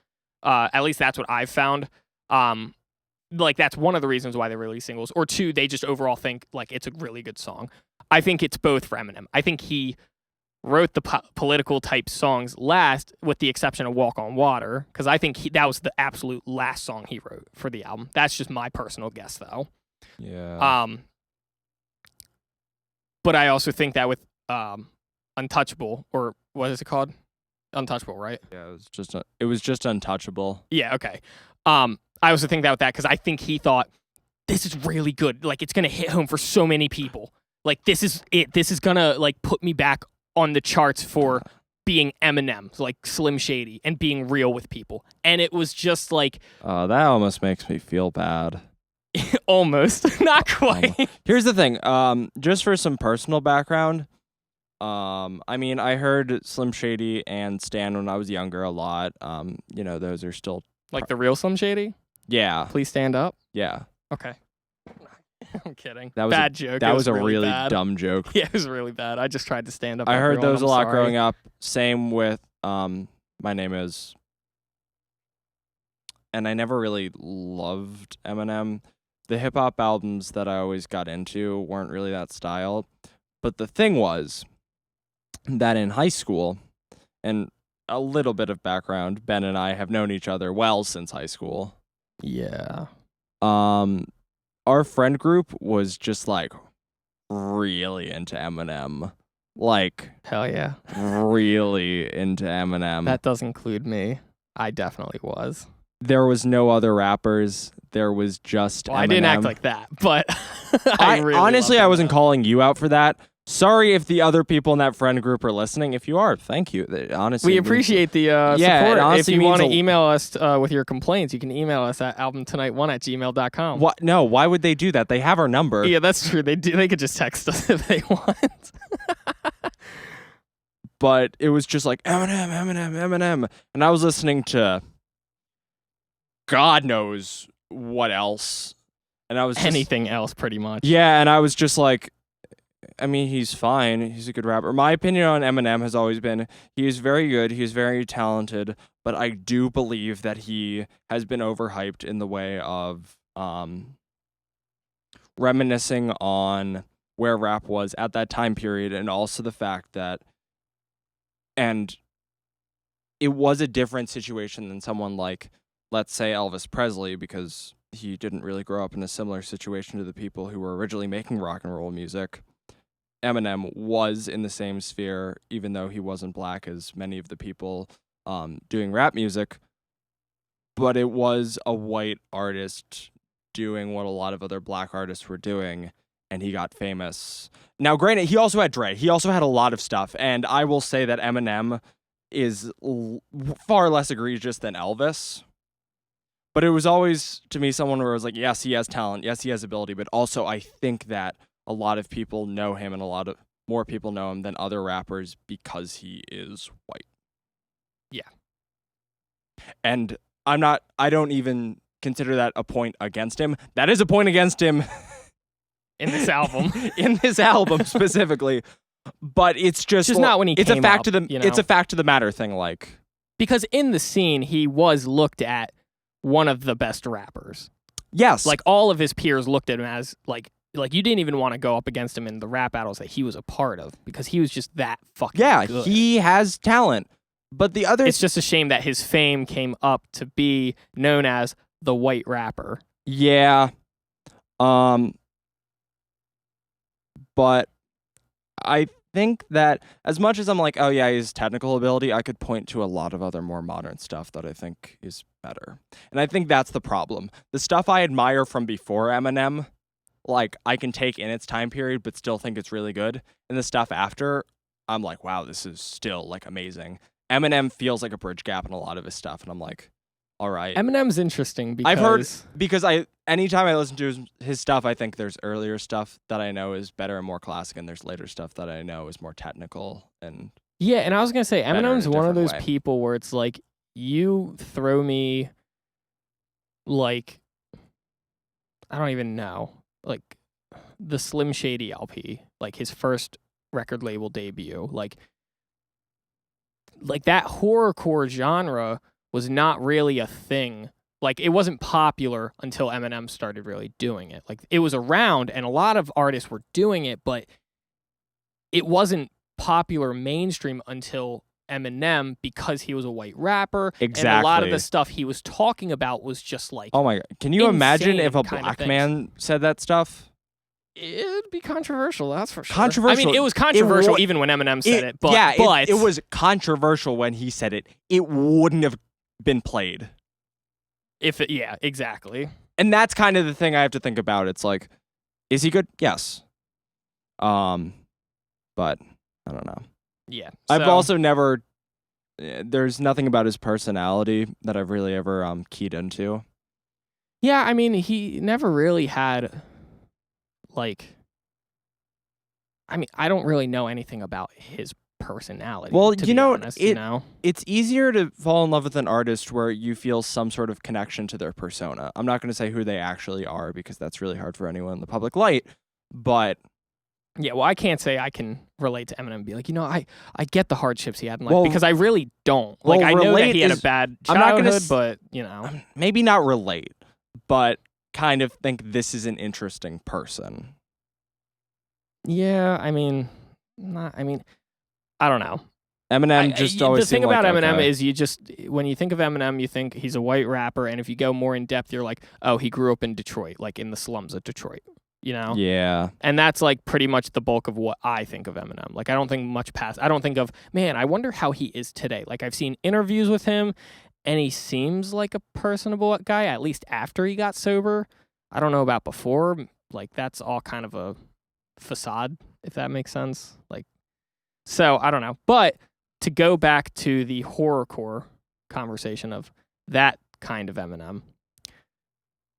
At least that's what I've found. Like, that's one of the reasons why they release singles. Or two, they just overall think like it's a really good song. I think it's both for Eminem. I think he wrote the political type songs last, with the exception of Walk on Water, because I think that was the absolute last song he wrote for the album. That's just my personal guess, though. Yeah. But I also think that with Untouchable, or what is it called? Untouchable, right? Yeah, it was just Untouchable. Yeah, okay. I also think that with that, because I think he thought, this is really good. Like, it's going to hit home for so many people. Like, this is it. This is going to, like, put me back on the charts for being Eminem, like Slim Shady, and being real with people. And it was just like... that almost makes me feel bad. Almost. Not quite. Here's the thing. Just for some personal background, I mean, I heard Slim Shady and Stan when I was younger a lot. Those are still... Like the real Slim Shady? Yeah. Please stand up? Yeah. Okay. I'm kidding. That was bad joke. That was a really really bad. dumb joke. Yeah, it was really bad. I just tried to stand up. I heard everyone. those I'm a lot sorry. growing up. Same with My Name Is. And I never really loved Eminem. The hip hop albums that I always got into weren't really that style. But the thing was that in high school, and a little bit of background, Ben and I have known each other well since high school. Yeah. Our friend group was just like really into Eminem. Like, hell yeah. Really into Eminem. That does include me. I definitely was. There was no other rappers. There was just Eminem. I didn't act like that, but I really honestly, loved I wasn't Eminem. calling you out for that. Sorry if the other people in that friend group are listening. If you are, thank you. Honestly, We appreciate the support. it If honestly you want to means email us with your complaints, you can email us at albumtonight1@gmail.com. What? No, why would they do that? They have our number. Yeah, that's true. They do. They could just text us if they want. But it was just like Eminem. And I was listening to God knows what else. And I was just, Anything else, pretty much. yeah, and I was just like, I mean, he's fine. He's a good rapper. My opinion on Eminem has always been he is very good. He is very talented. But I do believe that he has been overhyped in the way of reminiscing on where rap was at that time period, and also the fact that, and it was a different situation than someone like, let's say, Elvis Presley, because he didn't really grow up in a similar situation to the people who were originally making rock and roll music. Eminem was in the same sphere, even though he wasn't black as many of the people doing rap music. But it was a white artist doing what a lot of other black artists were doing, and he got famous. Now, granted, he also had Dre. He also had a lot of stuff, and I will say that Eminem is far less egregious than Elvis. But it was always, to me, someone where I was like, yes, he has talent, yes, he has ability, but also I think that a lot of people know him, and a lot of more people know him than other rappers because he is white. Yeah. And I don't even consider that a point against him. That is a point against him In this album. in this album specifically. But it's just not when he it's came a fact up, of the you know? it's a fact of the matter thing, like, Because in the scene, he was looked at one of the best rappers. yes. Like, all of his peers looked at him as, like you didn't even want to go up against him in the rap battles that he was a part of, because he was just that fucking good. He has talent. But the other It's just a shame that his fame came up to be known as the white rapper. Yeah. But I think that as much as I'm like, oh yeah, his technical ability, I could point to a lot of other more modern stuff that I think is better. And I think that's the problem. The stuff I admire from before Eminem, like, I can take in its time period but still think it's really good. And the stuff after, I'm like, wow, this is still, like, amazing. Eminem feels like a bridge gap in a lot of his stuff, and I'm like, all right. Eminem's interesting because I've heard, because anytime I listen to his stuff, I think there's earlier stuff that I know is better and more classic, and there's later stuff that I know is more technical. And yeah, and I was gonna say better in a Eminem's one of different those way. people where it's like, you throw me, like, I don't even know, like, the Slim Shady LP, like his first record label debut, like that horrorcore genre was not really a thing. Like, it wasn't popular until Eminem started really doing it. Like, it was around and a lot of artists were doing it, but it wasn't popular mainstream until Eminem, because he was a white rapper. And a lot of Exactly. the stuff he was talking about was just like, oh my god, can you imagine if a insane kind of black things. man said that stuff? it'd be controversial, that's for sure. Controversial. I mean, it was controversial wa- even when Eminem said it, but yeah, but it was controversial when he said it. It wouldn't have been played. yeah, exactly. And that's kind of the thing I have to think about. It's like, is he good? Yes. But I don't know. Yeah. I've so- also never. There's nothing about his personality that I've really ever keyed into. Yeah, I mean, he never really had, like, I mean, I don't really know anything about his personality. Well, to you be know, honest, you know? It's easier to fall in love with an artist where you feel some sort of connection to their persona. I'm not going to say who they actually are because that's really hard for anyone in the public light. But Yeah, well, I can't say I can relate to Eminem and be like, I get the hardships he had in life, Well, because I really don't. Like, well, I know that relate he had a is- bad I'm not gonna childhood, but, maybe not relate, but kind of think this is an interesting person. yeah, I mean, I don't know. Eminem just always the thing seemed about like, Eminem okay. is when you think of Eminem, you think he's a white rapper, and if you go more in depth, you're like, oh, he grew up in Detroit, like in the slums of Detroit, you know? Yeah. And that's like pretty much the bulk of what I think of Eminem. Like, I don't think much past. I don't think of, man, I wonder how he is today. Like, I've seen interviews with him, and he seems like a personable guy, at least after he got sober. I don't know about before. Like, that's all kind of a facade, if that makes sense. Like, so I don't know. But to go back to the horrorcore conversation of that kind of Eminem,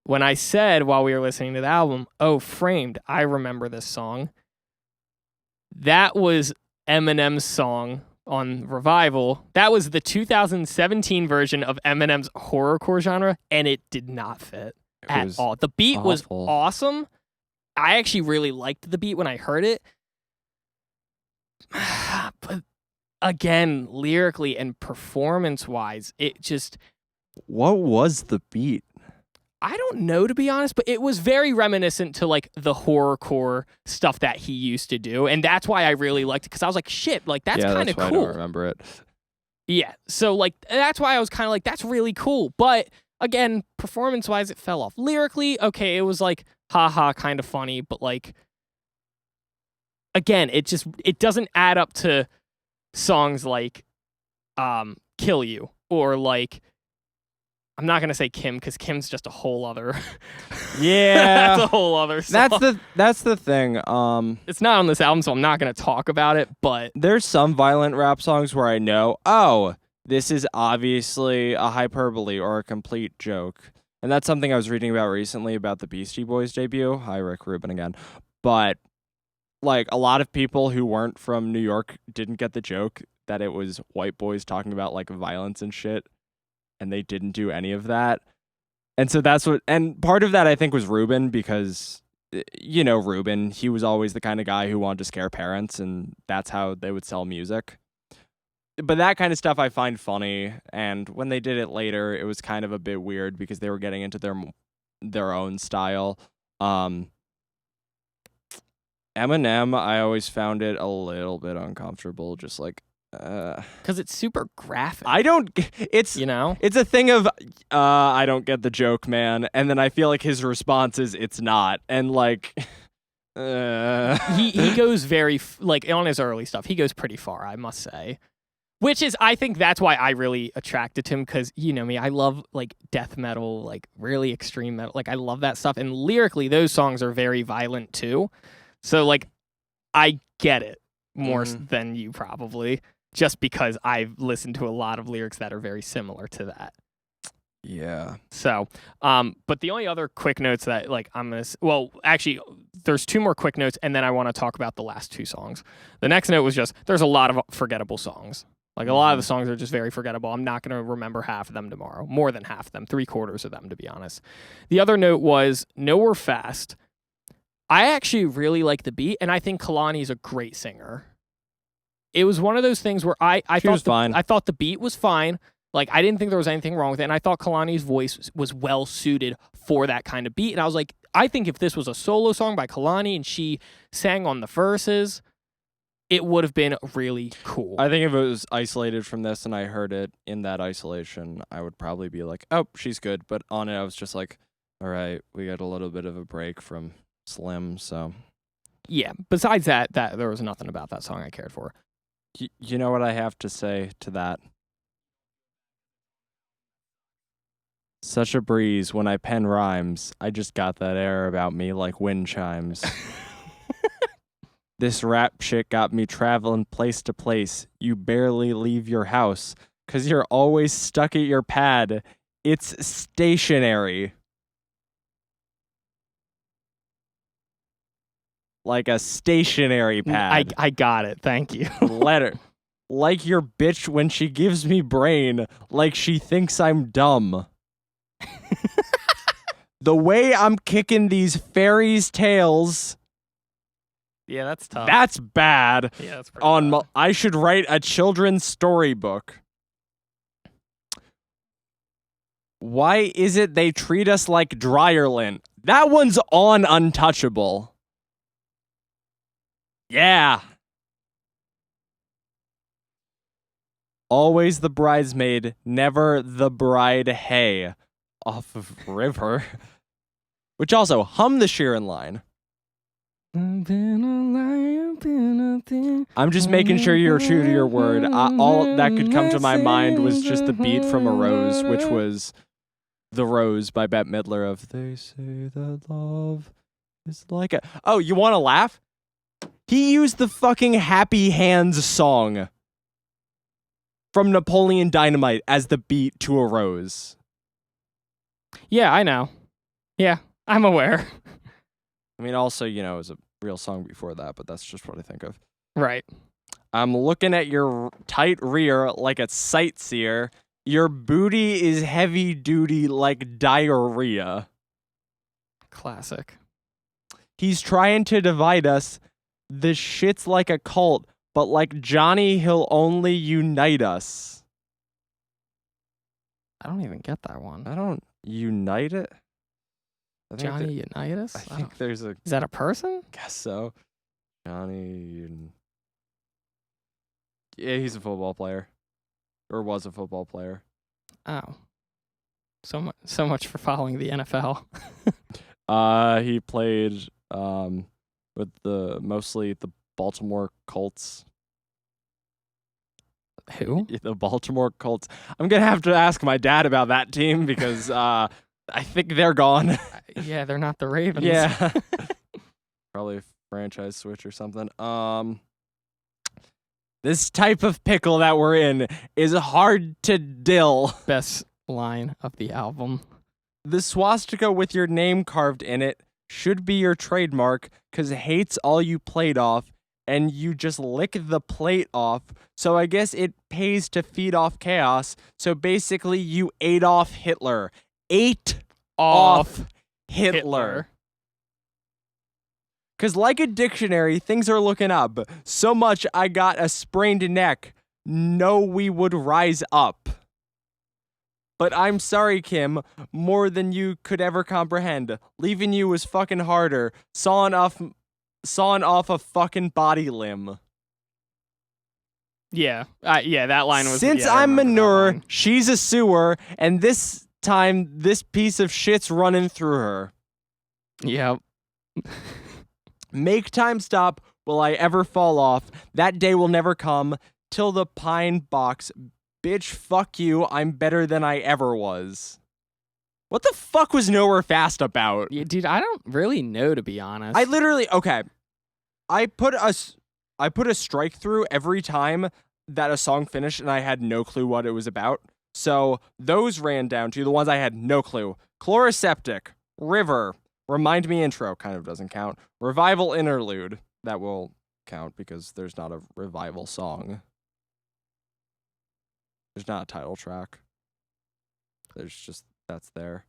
when I said while we were listening to the album, oh, Framed, I remember this song. That was Eminem's song on Revival. That was the 2017 version of Eminem's horrorcore genre, and it did not fit It at was all. The beat was awful. awesome. I actually really liked the beat when I heard it. But again, lyrically and performance-wise, it just... What was the beat? I don't know, to be honest, but it was very reminiscent to like the horrorcore stuff that he used to do, and that's why I really liked it, because I was like, shit, like that's kind of why I cool. don't remember it. Yeah, so like that's why I was kind of like, that's really cool. But again, performance-wise, it fell off. Lyrically, okay, it was like haha, kind of funny, but like again, it doesn't add up to songs like Kill You or like, I'm not gonna say Kim, because Kim's just a whole other Yeah. that's a whole other song. That's the thing. It's not on this album, so I'm not gonna talk about it, but There's some violent rap songs where I know, oh, this is obviously a hyperbole or a complete joke. And that's something I was reading about recently about the Beastie Boys debut. Hi, Rick Rubin again. But like a lot of people who weren't from New York didn't get the joke that it was white boys talking about like violence and shit, and they didn't do any of that. And so and part of that I think was Rubin, because you know Rubin, he was always the kind of guy who wanted to scare parents, and that's how they would sell music. But that kind of stuff I find funny, and when they did it later, it was kind of a bit weird because they were getting into their own style. Eminem, I always found it a little bit uncomfortable, just like because it's super graphic. It's a thing of I don't get the joke, man, and then I feel like his response is it's not, and like he goes very like on his early stuff, he goes pretty far, I must say. Which is, I think that's why I really attracted to him, because you know me, I love like death metal, like really extreme metal, like I love that stuff, and lyrically those songs are very violent too. So like I get it more than you probably, just because I've listened to a lot of lyrics that are very similar to that. Yeah. So, but the only other quick notes that like actually there's two more quick notes, and then I want to talk about the last two songs. The next note was just, there's a lot of forgettable songs. Like a lot of the songs are just very forgettable. I'm not going to remember half of them tomorrow. More than half of them, 3/4 of them, to be honest. The other note was Nowhere Fast. I actually really like the beat, and I think Kalani's a great singer. It was one of those things where I thought the beat was fine. Like, I didn't think there was anything wrong with it, and I thought Kalani's voice was well suited for that kind of beat. And I was like, I think if this was a solo song by Kalani and she sang on the verses, it would have been really cool. I think if it was isolated from this and I heard it in that isolation, I would probably be like, oh, she's good. But on it, I was just like, all right, we got a little bit of a break from Slim, so. Yeah, besides that there was nothing about that song I cared for. You know what I have to say to that? Such a breeze when I pen rhymes. I just got that air about me like wind chimes. This rap shit got me traveling place to place. You barely leave your house, 'cause you're always stuck at your pad. It's stationary. Like a stationary pad. I got it. Thank you. Letter. Like your bitch when she gives me brain, like she thinks I'm dumb. The way I'm kicking these fairies' tails. Yeah, that's tough. That's bad. Yeah, that's pretty bad. I should write a children's storybook. Why is it they treat us like Dryerlin? That one's on Untouchable. Yeah. Always the bridesmaid, never the bride. Hey, off of River. Which also, hum the Sheeran line. I'm just making sure you're true to your word. All that could come to my mind was just the beat from A Rose, which was The Rose by Bette Midler of They Say That Love is Like a... Oh, you want to laugh? He used the fucking Happy Hands song from Napoleon Dynamite as the beat to A Rose. Yeah, I know. Yeah, I'm aware. I mean, also, you know, it was a real song before that, but that's just what I think of. Right. I'm looking at your tight rear like a sightseer. Your booty is heavy duty like diarrhea. Classic. He's trying to divide us. This shit's like a cult, but like Johnny, he'll only unite us. I don't even get that one. I don't unite it. I think Johnny Unitas? I think there's a Is that a person? guess so. Yeah, he's a football player, or was a football player. Oh. So much for following the NFL. He played with mostly the Baltimore Colts. Who? The Baltimore Colts. I'm gonna have to ask my dad about that team because I think they're gone. Yeah, they're not the Ravens. Yeah, probably a franchise switch or something. This type of pickle that we're in is hard to dill. Best line of the album. The swastika with your name carved in it should be your trademark, 'cause hate's all you played off, and you just lick the plate off, so I guess it pays to feed off chaos. So basically, you ate off Hitler. Ate off Hitler. 'Cause like a dictionary, things are looking up. So much I got a sprained neck. No, we would rise up. But I'm sorry, Kim, more than you could ever comprehend. Leaving you was fucking harder. Sawing off a fucking body limb. Yeah, that line was. Since yeah, I I'm remember that manure, line. she's a sewer, and this time this piece of shit's running through her. Yep. Make time stop. Will I ever fall off? That day will never come. Till the pine box. Bitch, fuck you. I'm better than I ever was. What the fuck was Nowhere Fast about? Yeah, dude, I don't really know, to be honest. I literally, okay. I put a strike through every time that a song finished and I had no clue what it was about. So those ran down to the ones I had no clue. Chloroseptic, River, Remind Me Intro, kind of doesn't count. Revival Interlude, that will count because there's not a revival song. There's not a title track. There's just, that's there.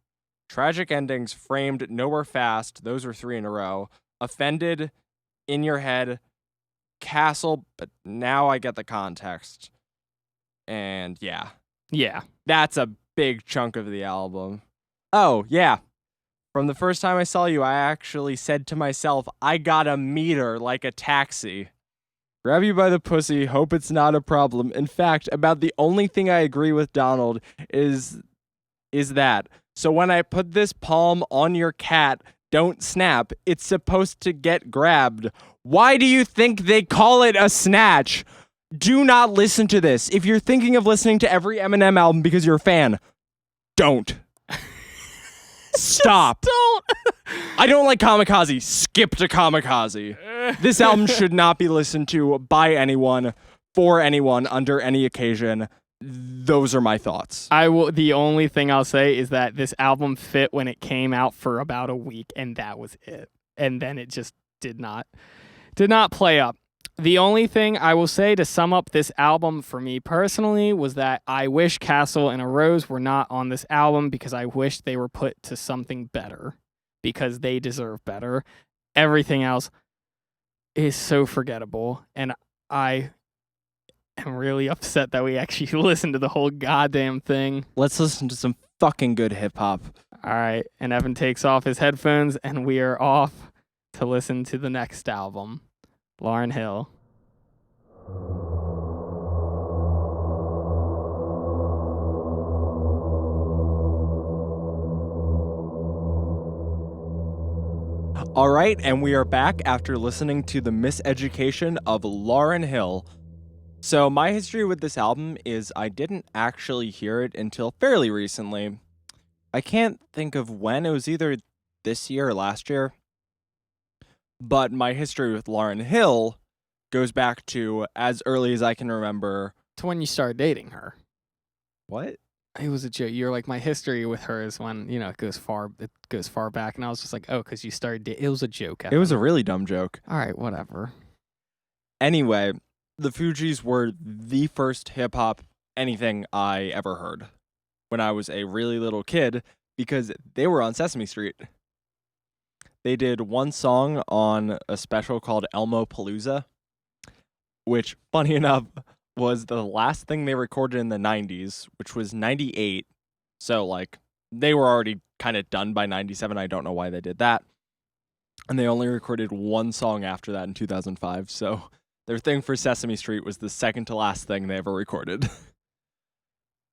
Tragic Endings, Framed, Nowhere Fast, those were 3 in a row. Offended, In Your Head, Castle, but now I get the context. And yeah, Yeah, that's a big chunk of the album. Oh, yeah. From the first time I saw you, I actually said to myself, I got a meter like a taxi. Grab you by the pussy, hope it's not a problem. In fact, about the only thing I agree with Donald is that. So when I put this palm on your cat, don't snap. It's supposed to get grabbed. Why do you think they call it a snatch? Do not listen to this. If you're thinking of listening to every Eminem album because you're a fan, don't. Stop. don't. I don't like Kamikaze. Skip to Kamikaze. This album should not be listened to by anyone, for anyone, under any occasion. Those are my thoughts. The only thing I'll say is that this album fit when it came out for about a week, and that was it. And then it just did not play up. The only thing I will say to sum up this album for me personally was that I wish Castle and a Rose were not on this album because I wish they were put to something better because they deserve better. Everything else is so forgettable, and I am really upset that we actually listened to the whole goddamn thing. Let's listen to some fucking good hip hop. All right, and Evan takes off his headphones, and we are off to listen to the next album, Lauryn Hill. All right, and we are back after listening to the Miseducation of Lauryn Hill. So my history with this album is I didn't actually hear it until fairly recently. I can't think of when. It was either this year or last year. But my history with Lauryn Hill goes back to as early as I can remember. It's when you started dating her. What? It was a joke. You're like, my history with her is when, it goes far back. And I was just like, oh, because you started dating. It was a joke. It was a really dumb joke. All right, whatever. Anyway, the Fugees were the first hip-hop anything I ever heard when I was a really little kid because they were on Sesame Street. They did one song on a special called Elmo Palooza, which, funny enough, was the last thing they recorded in the 90s, which was 98. So, they were already kind of done by 97. I don't know why they did that. And they only recorded one song after that in 2005. So their thing for Sesame Street was the second to last thing they ever recorded.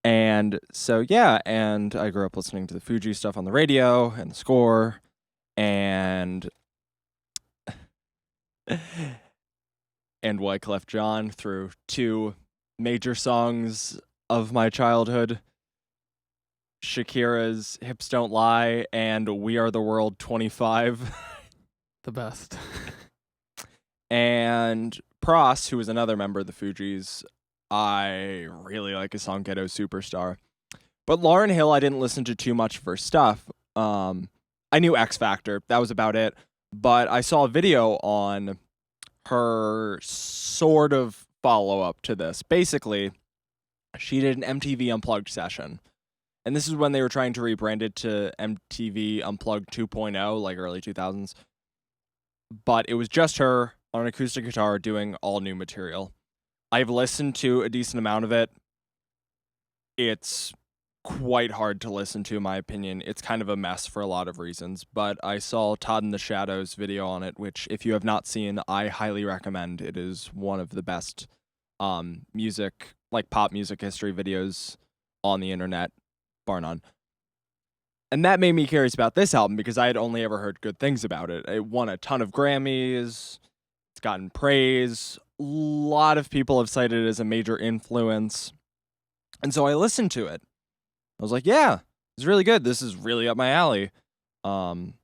And so, yeah, and I grew up listening to the Fuji stuff on the radio and the score, and Wyclef Jean through two major songs of my childhood, Shakira's Hips Don't Lie and We Are the World 25. The best. And Pross, who was another member of the Fugees, I really like his song Ghetto Superstar. But Lauryn Hill, I didn't listen to too much of her stuff. I knew X Factor. That was about it. But I saw a video on her sort of follow-up to this. Basically, she did an MTV Unplugged session. And this is when they were trying to rebrand it to MTV Unplugged 2.0, like early 2000s. But it was just her on an acoustic guitar doing all new material. I've listened to a decent amount of it. It's quite hard to listen to, in my opinion. It's kind of a mess for a lot of reasons. But I saw Todd in the Shadows video on it, which if you have not seen, I highly recommend. It is one of the best music, like pop music history videos on the internet, bar none. And that made me curious about this album because I had only ever heard good things about it. It won a ton of Grammys. It's gotten praise. A lot of people have cited it as a major influence. And so I listened to it. I was like, yeah, it's really good. This is really up my alley. And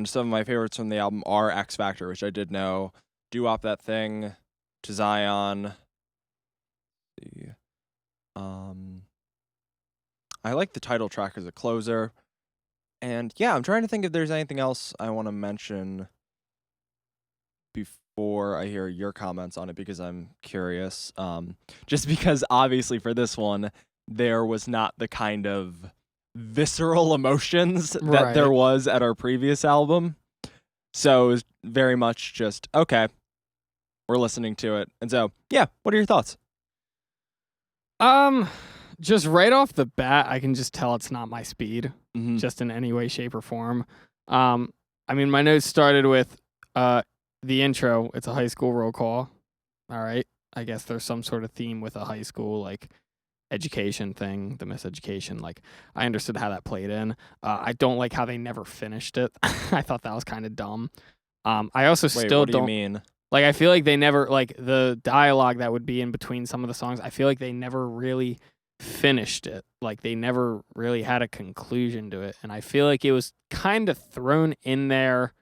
some of my favorites from the album are X Factor, which I did know. Doo-Wop That Thing, To Zion. Let's see. I like the title track as a closer. And yeah, I'm trying to think if there's anything else I want to mention before I hear your comments on it because I'm curious. Just because obviously for this one, there was not the kind of visceral emotions that there was at our previous album. So it was very much just, okay, we're listening to it. And so, yeah, what are your thoughts? Just right off the bat, I can just tell it's not my speed, Mm-hmm. just in any way, shape, or form. I mean, my notes started with the intro. It's a high school roll call. All right. I guess there's some sort of theme with a high school, like, education thing, the miseducation. Like, I understood how that played in. I don't like how they never finished it. I thought that was kind of dumb. I also still what do don't. you mean? Like, I feel like they never, like, the dialogue that would be in between some of the songs, I feel like they never really finished it. Like, they never really had a conclusion to it. And I feel like it was kind of thrown in there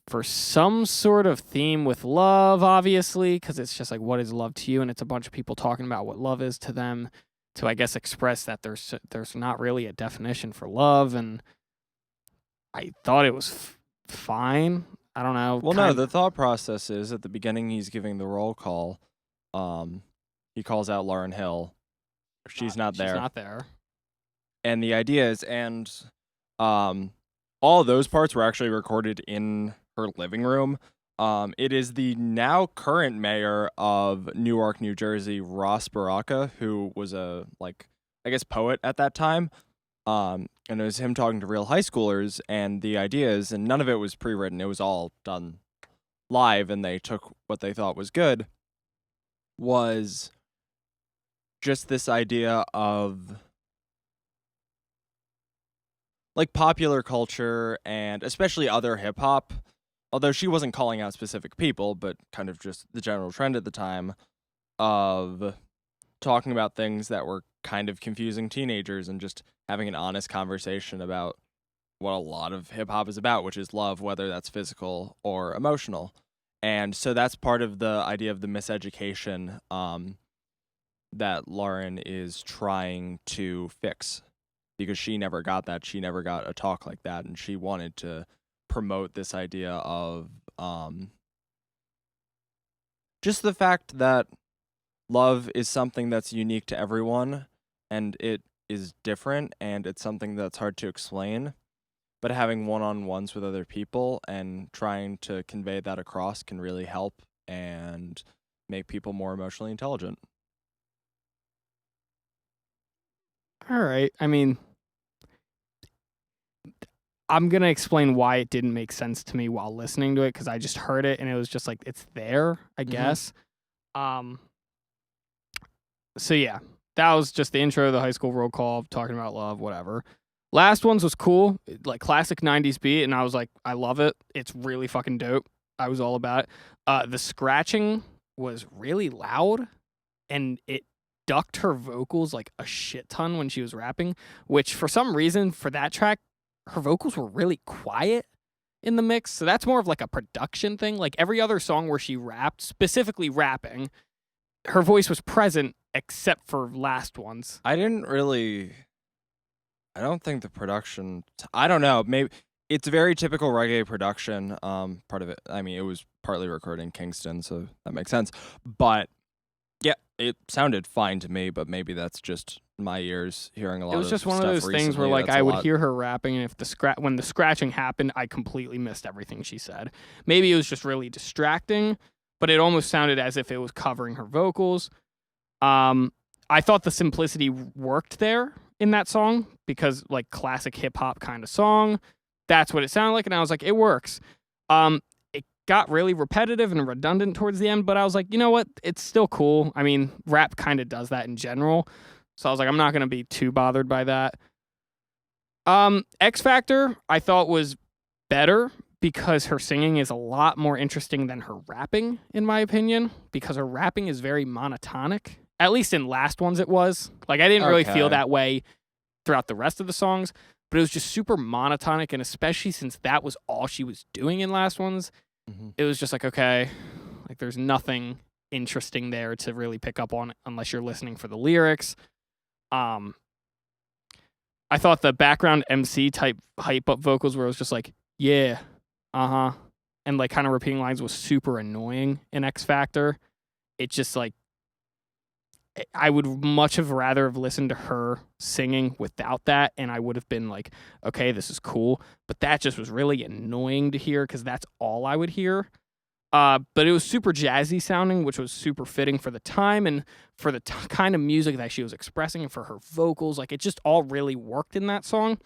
for some sort of theme with love, obviously, because it's just like, what is love to you? And it's a bunch of people talking about what love is to them to, I guess, express that there's not really a definition for love. And I thought it was fine. I don't know. Well, no, the thought process is at the beginning he's giving the roll call. He calls out Lauryn Hill. She's not there. She's not there. And the idea is, all those parts were actually recorded in her living room. It is the now current mayor of Newark, New Jersey, Ross Baraka, who was a, like, I guess, poet at that time. And it was him talking to real high schoolers, and the idea is, and none of it was pre-written, it was all done live, and they took what they thought was good, was just this idea of, like, popular culture, and especially other hip-hop, although she wasn't calling out specific people, but kind of just the general trend at the time, of talking about things that were kind of confusing teenagers and just having an honest conversation about what a lot of hip hop is about, which is love, whether that's physical or emotional. And so that's part of the idea of the miseducation that Lauryn is trying to fix, because she never got that. She never got a talk like that. And she wanted to promote this idea of just the fact that love is something that's unique to everyone, and it is different, and it's something that's hard to explain. But having one-on-ones with other people and trying to convey that across can really help and make people more emotionally intelligent. All right. I mean, I'm going to explain why it didn't make sense to me while listening to it, because I just heard it and it was just like, it's there, I guess. So yeah, that was just the intro of the high school roll call, talking about love, whatever. Last ones was cool, like classic 90s beat, and I was like, I love it. It's really fucking dope. I was all about it. The scratching was really loud, and it ducked her vocals like a shit ton when she was rapping, which for some reason for that track, her vocals were really quiet in the mix. So that's more of like a production thing. Like every other song where she rapped, specifically rapping, her voice was present except for last ones. I don't think the production, I don't know, maybe it's a very typical reggae production. Part of it, I mean, it was partly recorded in Kingston, so that makes sense. But yeah, it sounded fine to me, but maybe that's just my ears hearing a lot of stuff. It was just one of those things where like I would hear her rapping, and if when the scratching happened, I completely missed everything she said. Maybe it was just really distracting, but it almost sounded as if it was covering her vocals. I thought the simplicity worked there in that song because like classic hip hop kind of song, that's what it sounded like, and I was like, it works. It got really repetitive and redundant towards the end, but I was like, you know what? It's still cool. I mean, rap kind of does that in general. So I was like, I'm not going to be too bothered by that. X Factor, I thought was better because her singing is a lot more interesting than her rapping, in my opinion, because her rapping is very monotonic. At least in last ones it was. Like, I didn't really feel that way throughout the rest of the songs, but it was just super monotonic, and especially since that was all she was doing in last ones, it was just like, okay, like there's nothing interesting there to really pick up on unless you're listening for the lyrics. I thought the background MC type hype up vocals where it was just like, yeah, and like kind of repeating lines was super annoying in X Factor. It just like, I would much have rather have listened to her singing without that, and I would have been like, okay, this is cool. But that just was really annoying to hear because that's all I would hear. But it was super jazzy sounding, which was super fitting for the time and for the kind of music that she was expressing and for her vocals. Like, it just all really worked in that song.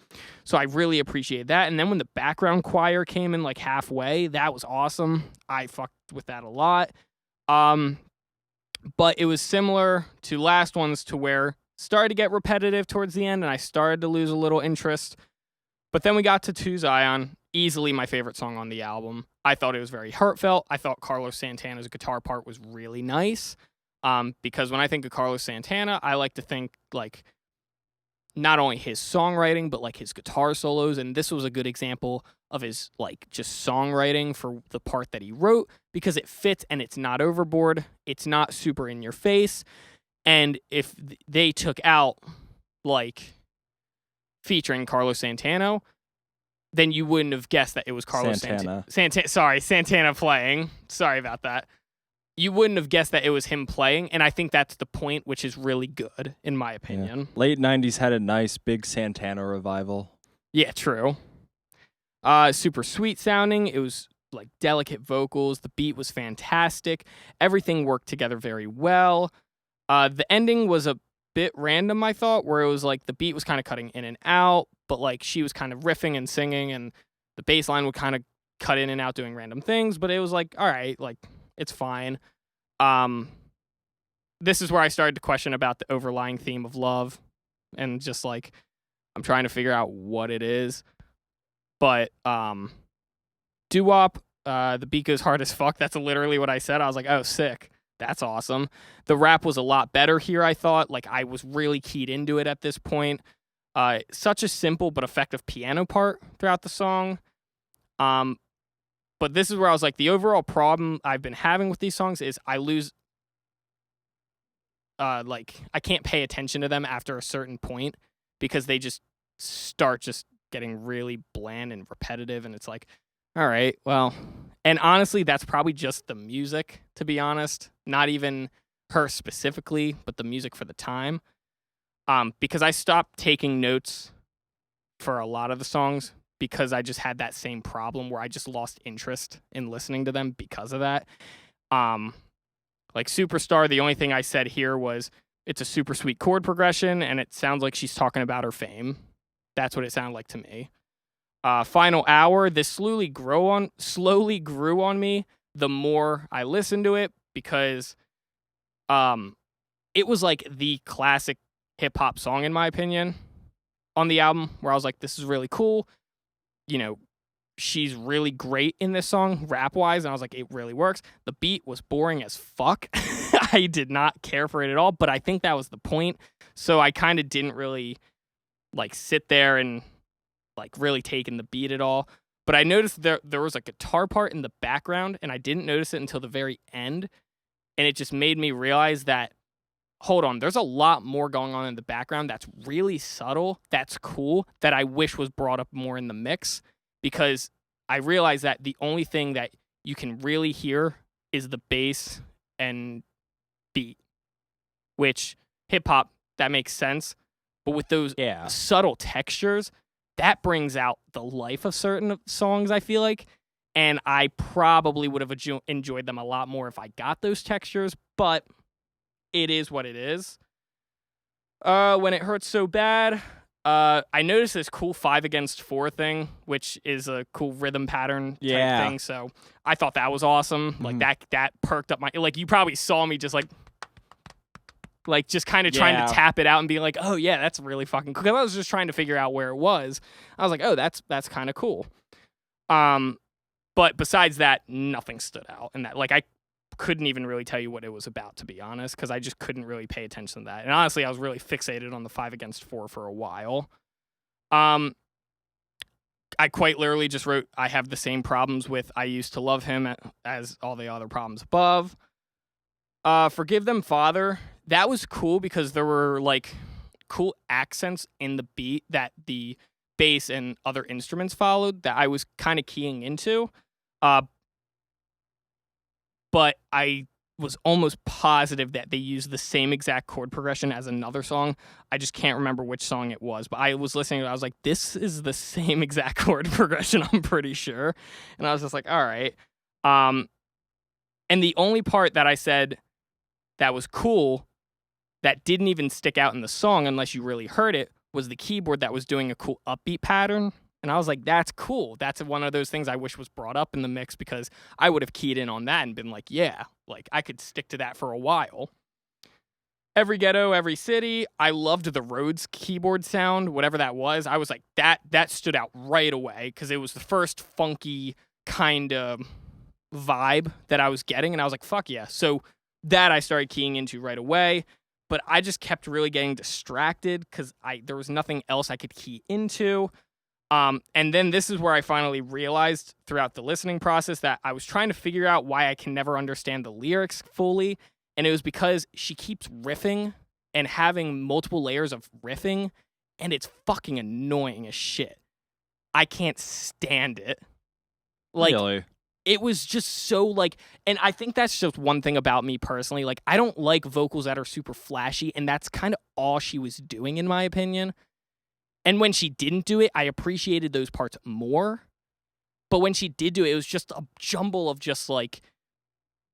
So I really appreciate that. And then when the background choir came in like halfway, that was awesome. I fucked with that a lot. But it was similar to last ones to where it started to get repetitive towards the end and I started to lose a little interest. But then we got to To Zion, easily my favorite song on the album. I thought it was very heartfelt. I thought Carlos Santana's guitar part was really nice. Because when I think of Carlos Santana, I like to think like not only his songwriting, but like his guitar solos. And this was a good example of his like just songwriting for the part that he wrote because it fits and it's not overboard. It's not super in your face. And if they took out like featuring Carlos Santana, then you wouldn't have guessed that it was Carlos Santana. Santana playing. Sorry about that. You wouldn't have guessed that it was him playing, and I think that's the point, which is really good, in my opinion. Yeah. Late 90s had a nice big Santana revival. Yeah, true. Super sweet sounding. It was like delicate vocals. The beat was fantastic. Everything worked together very well. The ending was a bit random, I thought, where it was like the beat was kind of cutting in and out, but like she was kind of riffing and singing, and the bass line would kind of cut in and out doing random things, but it was like, all right, like, it's fine. This is where I started to question about the overlying theme of love and just like I'm trying to figure out what it is. But doo-wop, the beat goes hard as fuck. That's literally what I said. I was like, oh, sick. That's awesome. The rap was a lot better here, I thought. Like, I was really keyed into it at this point. Such a simple but effective piano part throughout the song. But this is where I was like, the overall problem I've been having with these songs is I lose, like, I can't pay attention to them after a certain point because they just start just getting really bland and repetitive. And it's like, all right, well, and honestly, that's probably just the music, to be honest. Not even her specifically, but the music for the time. Because I stopped taking notes for a lot of the songs because I just had that same problem where I just lost interest in listening to them because of that. Like Superstar, the only thing I said here was it's a super sweet chord progression and it sounds like she's talking about her fame. That's what it sounded like to me. Final Hour, this slowly grew on me the more I listened to it, because it was like the classic hip hop song in my opinion on the album, where I was like, this is really cool. You know, she's really great in this song rap wise, and I was like, it really works. The beat was boring as fuck. I did not care for it at all, but I think that was the point. So I kind of didn't really like sit there and like really take in the beat at all. But I noticed there was a guitar part in the background, and I didn't notice it until the very end. And it just made me realize that, hold on, there's a lot more going on in the background that's really subtle, that's cool, that I wish was brought up more in the mix, because I realized that the only thing that you can really hear is the bass and beat, which hip-hop, that makes sense. But with those subtle textures, that brings out the life of certain songs, I feel like. And I probably would have enjoyed them a lot more if I got those textures, but it is what it is. When It Hurts So Bad, I noticed this cool 5 against 4 thing, which is a cool rhythm pattern type thing. So I thought that was awesome. Like that perked up my, like you probably saw me just like just kind of trying to tap it out and be like, oh yeah, that's really fucking cool. 'Cause I was just trying to figure out where it was. I was like, oh, that's kind of cool. But besides that, nothing stood out. And that, like, I couldn't even really tell you what it was about, to be honest, because I just couldn't really pay attention to that. And honestly, I was really fixated on the 5 against 4 for a while. I quite literally just wrote, I have the same problems with I Used to Love Him as all the other problems above. Forgive Them, Father. That was cool because there were, like, cool accents in the beat that the bass and other instruments followed that I was kind of keying into. But I was almost positive that they used the same exact chord progression as another song. I just can't remember which song it was, but I was listening to it. I was like, this is the same exact chord progression, I'm pretty sure. And I was just like, all right. And the only part that I said that was cool that didn't even stick out in the song unless you really heard it was the keyboard that was doing a cool upbeat pattern. And I was like, that's cool. That's one of those things I wish was brought up in the mix, because I would have keyed in on that and been like, yeah, like I could stick to that for a while. Every Ghetto, Every City. I loved the Rhodes keyboard sound, whatever that was. I was like, that stood out right away because it was the first funky kind of vibe that I was getting. And I was like, fuck yeah. So that I started keying into right away. But I just kept really getting distracted because there was nothing else I could key into. And then this is where I finally realized throughout the listening process that I was trying to figure out why I can never understand the lyrics fully. And it was because she keeps riffing and having multiple layers of riffing, and it's fucking annoying as shit. I can't stand it. Like, Really? It was just so like, and I think that's just one thing about me personally. Like, I don't like vocals that are super flashy, and that's kind of all she was doing, in my opinion. And when she didn't do it, I appreciated those parts more. But when she did do it, it was just a jumble of just like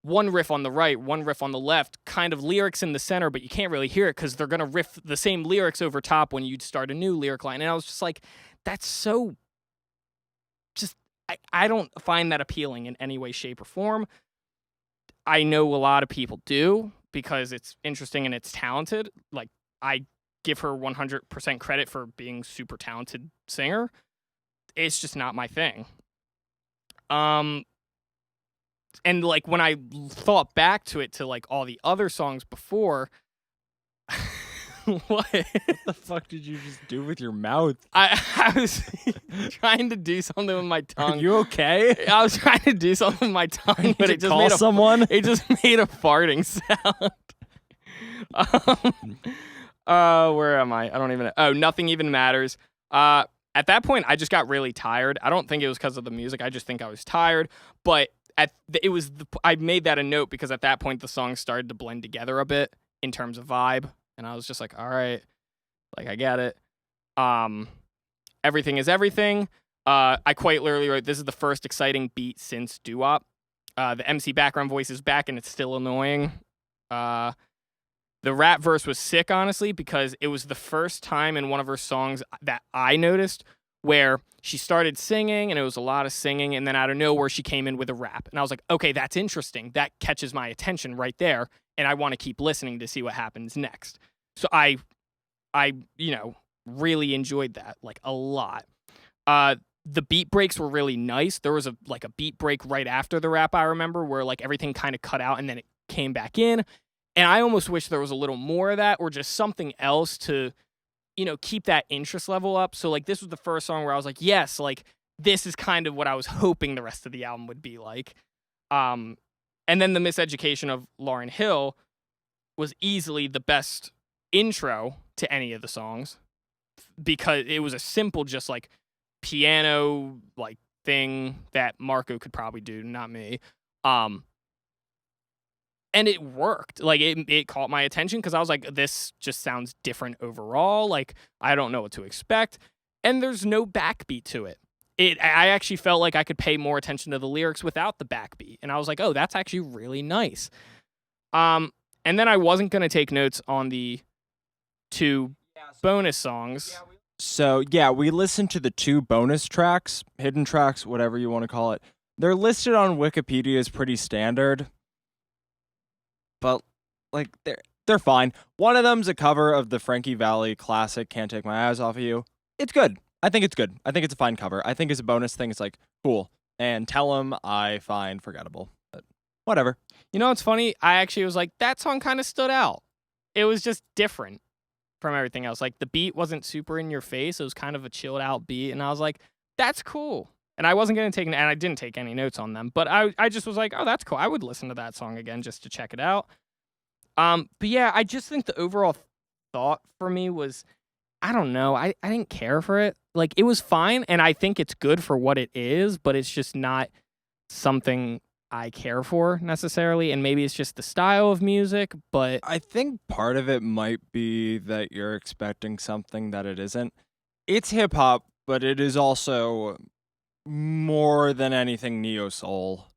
one riff on the right, one riff on the left, kind of lyrics in the center, but you can't really hear it because they're going to riff the same lyrics over top when you start a new lyric line. And I was just like, that's so just, I don't find that appealing in any way, shape, or form. I know a lot of people do because it's interesting and it's talented. Like, I give her 100% credit for being super talented singer. It's just not my thing. And like when I thought back to it, to like all the other songs before, what the fuck did you just do with your mouth? I was trying to do something with my tongue. Are you okay? I was trying to do something with my tongue, but it just call someone. It just made a farting sound. Where am I? I don't even know. Oh, Nothing Even Matters. At that point, I just got really tired. I don't think it was because of the music. I just think I was tired. But I made that a note because at that point, the songs started to blend together a bit in terms of vibe. And I was just like, all right, like, I get it. Everything is Everything. I quite literally wrote, this is the first exciting beat since doo-wop. The MC background voice is back and it's still annoying. The rap verse was sick, honestly, because it was the first time in one of her songs that I noticed where she started singing and it was a lot of singing, and then out of nowhere she came in with a rap. And I was like, okay, that's interesting. That catches my attention right there, and I want to keep listening to see what happens next. So I really enjoyed that, like, a lot. The beat breaks were really nice. There was a beat break right after the rap, I remember, where like everything kind of cut out and then it came back in. And I almost wish there was a little more of that or just something else to, keep that interest level up. So like this was the first song where I was like, yes, like this is kind of what I was hoping the rest of the album would be like. And then the Miseducation of Lauryn Hill was easily the best intro to any of the songs because it was a simple, just like piano like thing that Marco could probably do, not me. And it worked. Like it caught my attention because I was like, this just sounds different overall. Like I don't know what to expect. And there's no backbeat to it. I actually felt like I could pay more attention to the lyrics without the backbeat. And I was like, oh, that's actually really nice. And then I wasn't going to take notes on the 2 bonus songs. So, yeah, we listened to the 2 bonus tracks, hidden tracks, whatever you want to call it. They're listed on Wikipedia as pretty standard, but like they're fine. One of them's a cover of the Frankie Valli classic "Can't Take My Eyes Off of You." It's good. I think it's good. I think it's a fine cover. I think as a bonus thing, it's like cool. And Tell 'Em I find forgettable, but whatever. You know what's funny? I actually was like, that song kind of stood out. It was just different from everything else. Like the beat wasn't super in your face. It was kind of a chilled out beat. And I was like, that's cool. And I wasn't going to and I didn't take any notes on them, but I just was like, oh, that's cool. I would listen to that song again just to check it out. But yeah, I just think the overall thought for me was, I don't know. I didn't care for it. Like it was fine. And I think it's good for what it is, but it's just not something I care for necessarily, and maybe it's just the style of music, but I think part of it might be that you're expecting something that it isn't. It's hip hop, but it is also more than anything neo soul.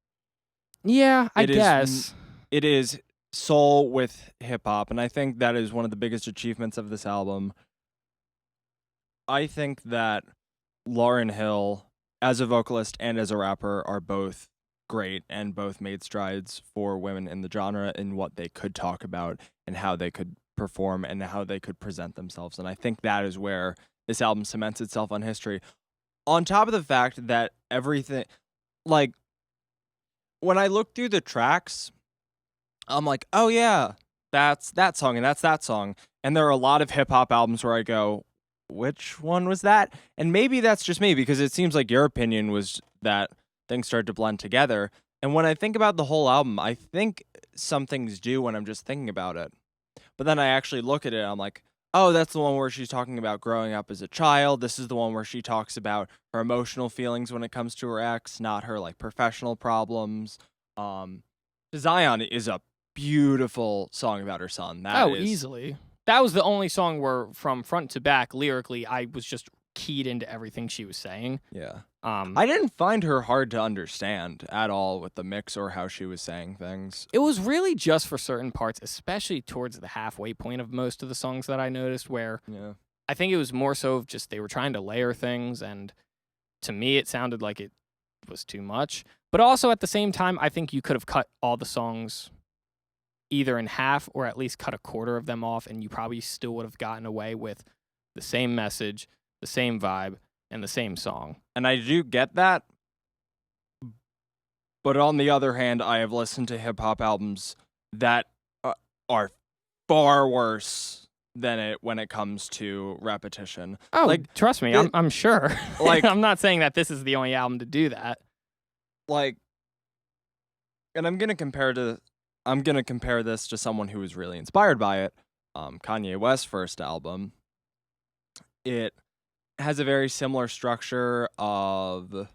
Yeah, I guess. It is soul with hip hop, and I think that is one of the biggest achievements of this album. I think that Lauryn Hill, as a vocalist and as a rapper, are both great and both made strides for women in the genre in what they could talk about and how they could perform and how they could present themselves. And I think that is where this album cements itself on history. On top of the fact that everything, like, when I look through the tracks, I'm like, oh yeah, that's that song and that's that song. And there are a lot of hip hop albums where I go, which one was that? And maybe that's just me because it seems like your opinion was that things start to blend together. And when I think about the whole album, I think some things do when I'm just thinking about it. But then I actually look at it, I'm like, oh, that's the one where she's talking about growing up as a child. This is the one where she talks about her emotional feelings when it comes to her ex, not her like professional problems. Zion is a beautiful song about her son. Easily. That was the only song where from front to back lyrically I was just keyed into everything she was saying. Yeah. I didn't find her hard to understand at all with the mix or how she was saying things. It was really just for certain parts, especially towards the halfway point of most of the songs that I noticed, where I think it was more so of just they were trying to layer things, and to me it sounded like it was too much. But also at the same time, I think you could have cut all the songs either in half or at least cut a quarter of them off, and you probably still would have gotten away with the same message, the same vibe, and the same song. And I do get that. But on the other hand, I have listened to hip-hop albums that are far worse than it when it comes to repetition. Oh, like, trust me, I'm sure. Like, I'm not saying that this is the only album to do that. Like, and I'm gonna compare this to someone who was really inspired by it. Kanye West's first album. It has a very similar structure of a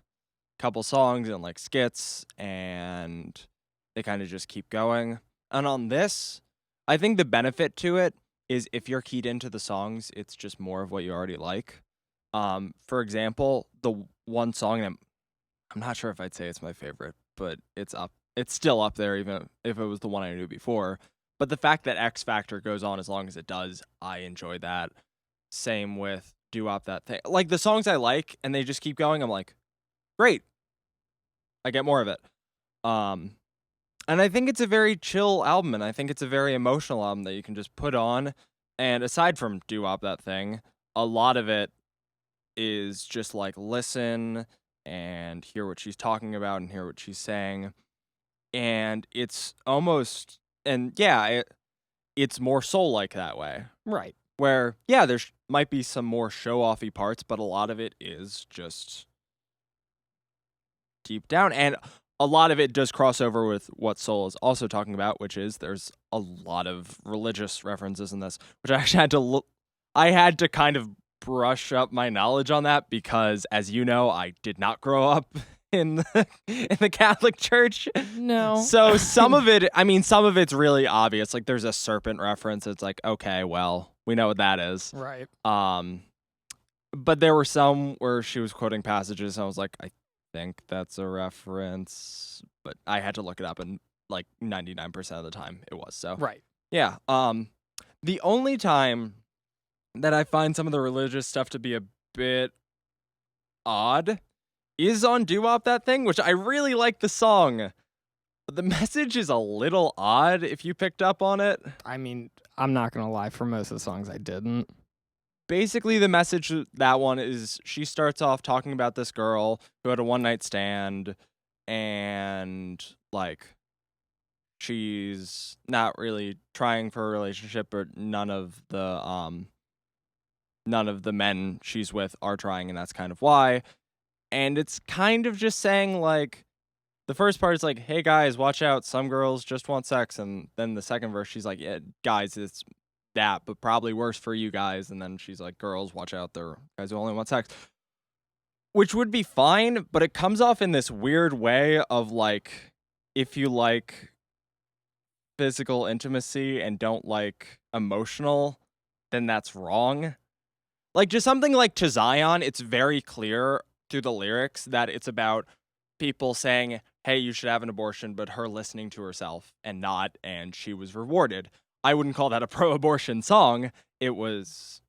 couple songs and like skits, and they kind of just keep going. And on this, I think the benefit to it is if you're keyed into the songs, it's just more of what you already like. For example, the one song, and I'm not sure if I'd say it's my favorite, but it's still up there even if it was the one I knew before. But the fact that X Factor goes on as long as it does, I enjoy that. Same with doo-wop that thing. Like, the songs I like, and they just keep going, I'm like, great. I get more of it. And I think it's a very chill album, and I think it's a very emotional album that you can just put on. And aside from doo-wop that thing, a lot of it is just like listen and hear what she's talking about and hear what she's saying. And it's almost, and yeah, it's more soul-like that way. Right. Where, yeah, there might be some more show-offy parts, but a lot of it is just deep down. And a lot of it does cross over with what Soul is also talking about, which is there's a lot of religious references in this, which I actually had to look. I had to kind of brush up my knowledge on that because, as you know, I did not grow up in the Catholic Church. No. So some of it's really obvious. Like there's a serpent reference. It's like, okay, well, we know what that is. Right. But there were some where she was quoting passages, and I was like, I think that's a reference, but I had to look it up, and like 99% of the time it was. So Right. yeah. The only time that I find some of the religious stuff to be a bit odd is on Doo-Wop That Thing, which I really like the song. But the message is a little odd if you picked up on it. I mean, I'm not gonna lie. For most of the songs, I didn't. Basically, the message of that one is she starts off talking about this girl who had a one-night stand, and like she's not really trying for a relationship, but none of the men she's with are trying, and that's kind of why. And it's kind of just saying, like, the first part is like, hey guys, watch out, some girls just want sex, and then the second verse she's like, yeah, guys, it's that, but probably worse for you guys. And then she's like, girls, watch out, they're guys who only want sex, which would be fine, but it comes off in this weird way of like, if you like physical intimacy and don't like emotional, then that's wrong. Like, just something like To Zion, it's very clear through the lyrics that it's about people saying, hey, you should have an abortion, but her listening to herself and not, and she was rewarded. I wouldn't call that a pro-abortion song. It was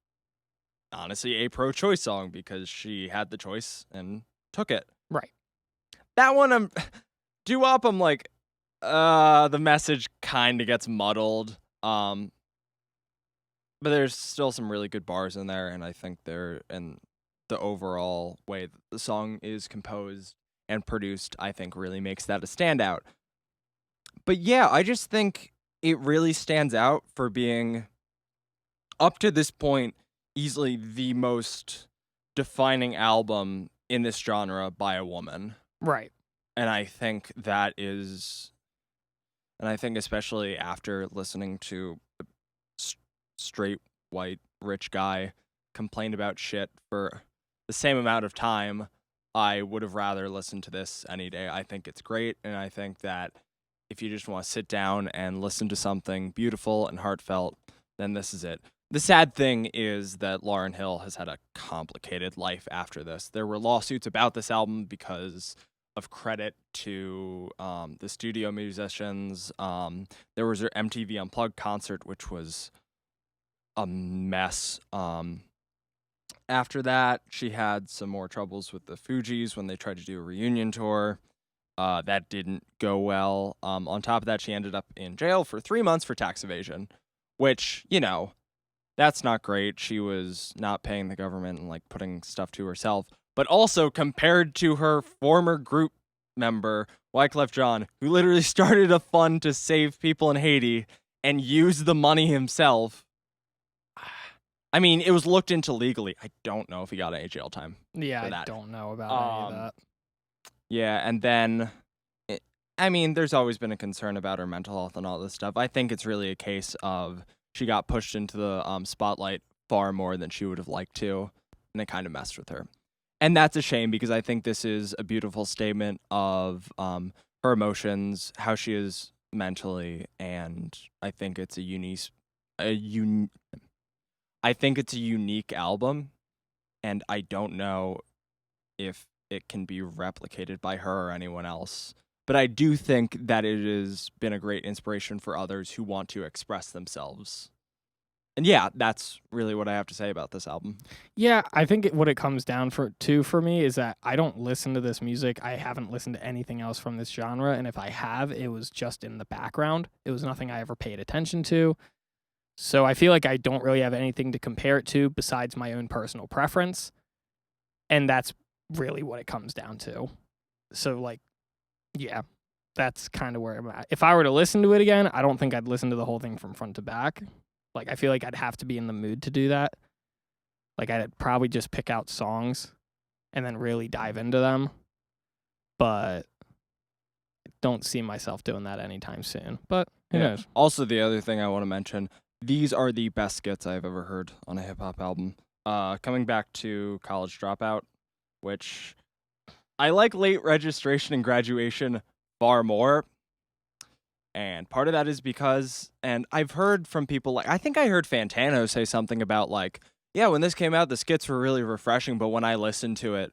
honestly a pro-choice song because she had the choice and took it. Right. That one, Doo-Wop, I'm like, the message kind of gets muddled. But there's still some really good bars in there, and I think and the overall way that the song is composed and produced, I think really makes that a standout. But yeah, I just think it really stands out for being, up to this point, easily the most defining album in this genre by a woman. Right. And I think that is, and I think especially after listening to a straight, white, rich guy complain about shit for the same amount of time, I would have rather listened to this any day. I think it's great, and I think that if you just want to sit down and listen to something beautiful and heartfelt, then this is it. The sad thing is that Lauryn Hill has had a complicated life after this. There were lawsuits about this album because of credit to the studio musicians. There was her MTV Unplugged concert, which was a mess. After that, she had some more troubles with the Fugees when they tried to do a reunion tour. That didn't go well. On top of that, she ended up in jail for 3 months for tax evasion, which, you know, that's not great. She was not paying the government and like putting stuff to herself. But also compared to her former group member, Wyclef Jean, who literally started a fund to save people in Haiti and used the money himself. I mean, it was looked into legally. I don't know if he got any jail time. Yeah, for I that. don't know about any of that. Yeah, and then, there's always been a concern about her mental health and all this stuff. I think it's really a case of she got pushed into the spotlight far more than she would have liked to, and it kind of messed with her. And that's a shame because I think this is a beautiful statement of her emotions, how she is mentally, and I think it's I think it's a unique album, and I don't know if it can be replicated by her or anyone else. But I do think that it has been a great inspiration for others who want to express themselves. And yeah, that's really what I have to say about this album. Yeah, I think what it comes down for me is that I don't listen to this music. I haven't listened to anything else from this genre, and if I have, it was just in the background. It was nothing I ever paid attention to. So I feel like I don't really have anything to compare it to besides my own personal preference. And that's really what it comes down to. So, like, yeah, that's kind of where I'm at. If I were to listen to it again, I don't think I'd listen to the whole thing from front to back. Like, I feel like I'd have to be in the mood to do that. Like, I'd probably just pick out songs and then really dive into them. But I don't see myself doing that anytime soon. But who knows? Also, the other thing I want to mention, these are the best skits I've ever heard on a hip-hop album. Coming back to College Dropout, which I like Late Registration and Graduation far more. And part of that is because, and I've heard from people, like, I think I heard Fantano say something about, like, yeah, when this came out, the skits were really refreshing, but when I listened to it,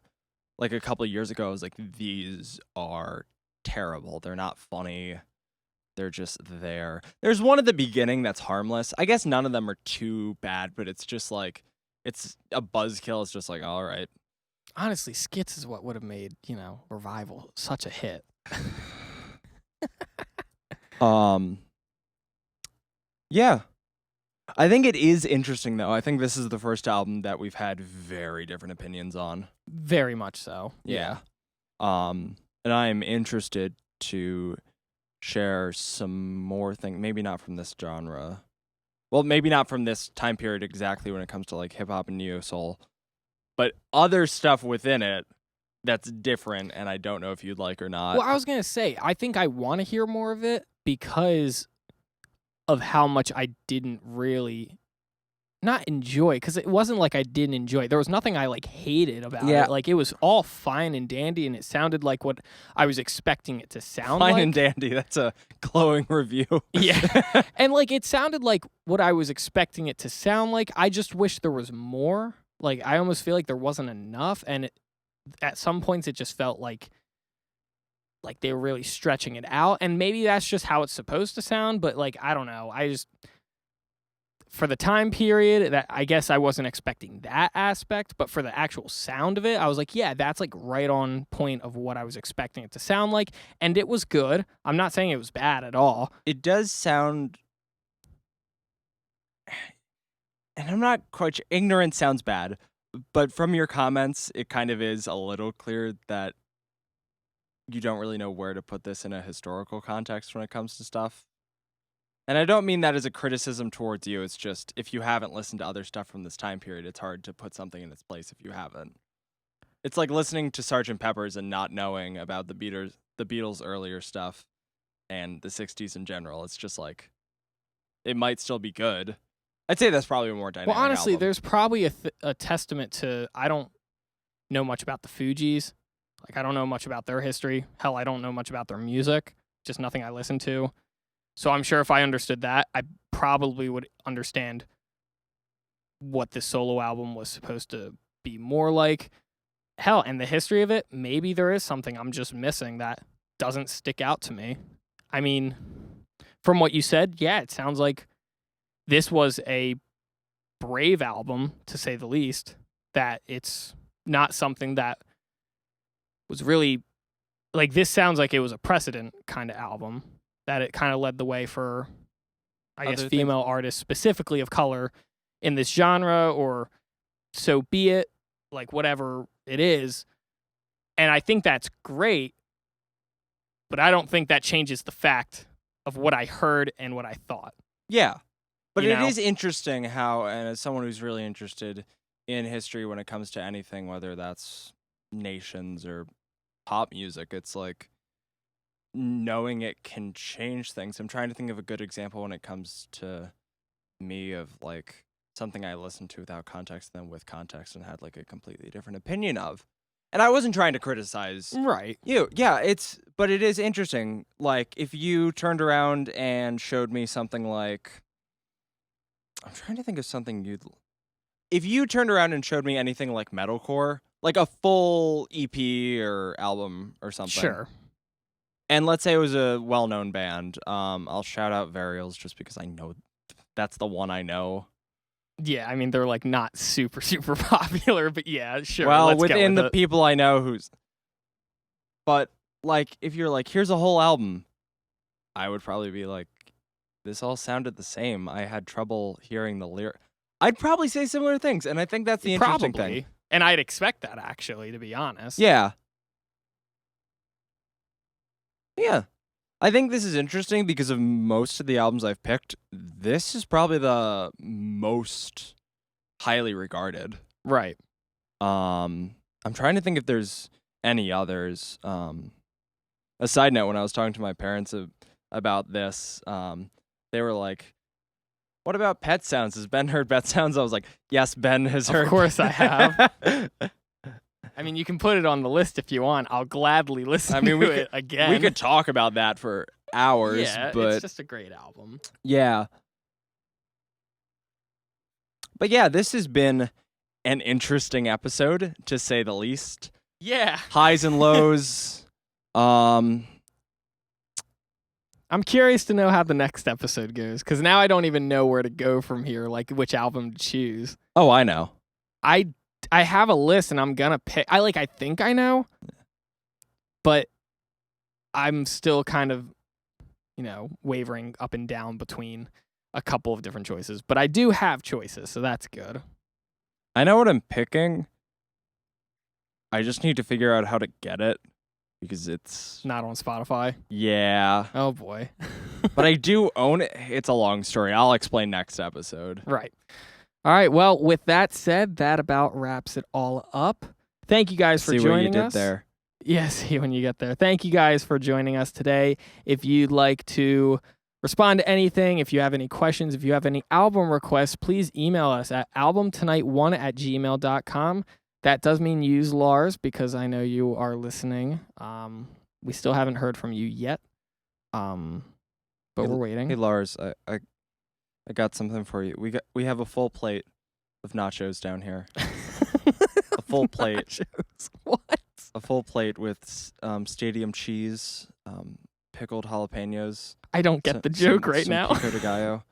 like, a couple of years ago, I was like, these are terrible. They're not funny. They're just there. There's one at the beginning that's harmless. I guess none of them are too bad, but it's just like, it's a buzzkill. It's just like, all right. Honestly, skits is what would have made, Revival such a hit. Yeah. I think it is interesting, though. I think this is the first album that we've had very different opinions on. Very much so. Yeah. And I'm interested to share some more things, maybe not from this genre. Well, maybe not from this time period exactly when it comes to like hip hop and neo soul, but other stuff within it that's different, and I don't know if you'd like or not. Well, I was going to say, I think I want to hear more of it because of how much I didn't really not enjoy, because it wasn't like I didn't enjoy it. There was nothing I like hated about it. Like, it was all fine and dandy, and it sounded like what I was expecting it to sound like. Fine and dandy. That's a glowing review. Yeah. And like, it sounded like what I was expecting it to sound like. I just wish there was more. Like, I almost feel like there wasn't enough, and at some points it just felt like they were really stretching it out, and maybe that's just how it's supposed to sound, but like, I don't know. I just, for the time period, that I guess I wasn't expecting that aspect, but for the actual sound of it, I was like, yeah, that's like right on point of what I was expecting it to sound like, and it was good. I'm not saying it was bad at all. It does sound, and I'm not quite sure, ignorant sounds bad, but from your comments, it kind of is a little clear that you don't really know where to put this in a historical context when it comes to stuff. And I don't mean that as a criticism towards you. It's just, if you haven't listened to other stuff from this time period, it's hard to put something in its place if you haven't. It's like listening to Sgt. Pepper's and not knowing about the Beatles' earlier stuff and the 60s in general. It's just like, it might still be good. I'd say that's probably a more dynamic Well, honestly, album. there's probably a testament to, I don't know much about the Fugees. Like, I don't know much about their history. Hell, I don't know much about their music. Just nothing I listen to. So I'm sure if I understood that, I probably would understand what this solo album was supposed to be more like. Hell, and the history of it, maybe there is something I'm just missing that doesn't stick out to me. I mean, from what you said, yeah, it sounds like this was a brave album, to say the least, that it's not something that was really, like, this sounds like it was a precedent kind of album, that it kind of led the way for, I guess, female artists specifically of color in this genre, or so be it, like, whatever it is. And I think that's great, but I don't think that changes the fact of what I heard and what I thought. Yeah. But You it know? is interesting how, and as someone who's really interested in history when it comes to anything, whether that's nations or pop music, it's like knowing it can change things. I'm trying to think of a good example when it comes to me of like something I listened to without context, then with context, and had like a completely different opinion of. And I wasn't trying to criticize Right. you. Yeah, but it is interesting. Like, if you turned around and showed me something like, I'm trying to think of something if you turned around and showed me anything like metalcore, like a full EP or album or something. Sure. And let's say it was a well-known band. I'll shout out Varials just because I know that's the one I know. Yeah, I mean they're like not super super popular, but yeah, sure. well, let's go within with the it. people I know who's. But like, if you're like, here's a whole album, I would probably be like, this all sounded the same. I had trouble hearing the lyric. I'd probably say similar things, and I think that's the interesting Probably. thing. And I'd expect that actually, to be honest. Yeah. Yeah. I think this is interesting because of most of the albums I've picked. This is probably the most highly regarded. Right. I'm trying to think if there's any others. A side note, when I was talking to my parents about this, they were like, what about Pet Sounds? Has Ben heard Pet Sounds? I was like, yes, Ben has heard. Of course I have. I mean, you can put it on the list if you want. I'll gladly listen I mean, to it again. we could talk about that for hours, yeah, but it's just a great album. yeah. But yeah, this has been an interesting episode, to say the least. Yeah. Highs and lows. I'm curious to know how the next episode goes, because now I don't even know where to go from here, like which album to choose. Oh, I know. I have a list and I'm gonna pick. I think I know, but I'm still kind of, wavering up and down between a couple of different choices. But I do have choices, so that's good. I know what I'm picking. I just need to figure out how to get it because it's Not on Spotify. yeah. Oh boy. But I do own it. It's a long story. I'll explain next episode. Right. All right. Well, with that said, that about wraps it all up. Thank you guys for See what joining you did us. there. Yeah, see when you get there. Thank you guys for joining us today. If you'd like to respond to anything, if you have any questions, if you have any album requests, please email us at albumtonight1@gmail.com. That does mean use Lars, because I know you are listening. We still haven't heard from you yet, but we're waiting. Hey Lars, I got something for you. We have a full plate of nachos down here. A full plate. Nachos. What? A full plate with stadium cheese, pickled jalapenos. I don't get the joke right some now. Pico de gallo.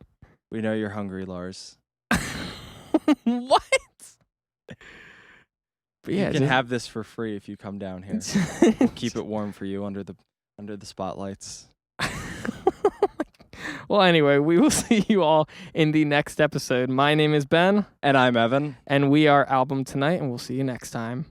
We know you're hungry, Lars. What? But yeah, you can just- have this for free if you come down here. We'll keep it warm for you under the spotlights. Well, anyway, we will see you all in the next episode. My name is Ben, And I'm Evan. and we are Album Tonight, and we'll see you next time.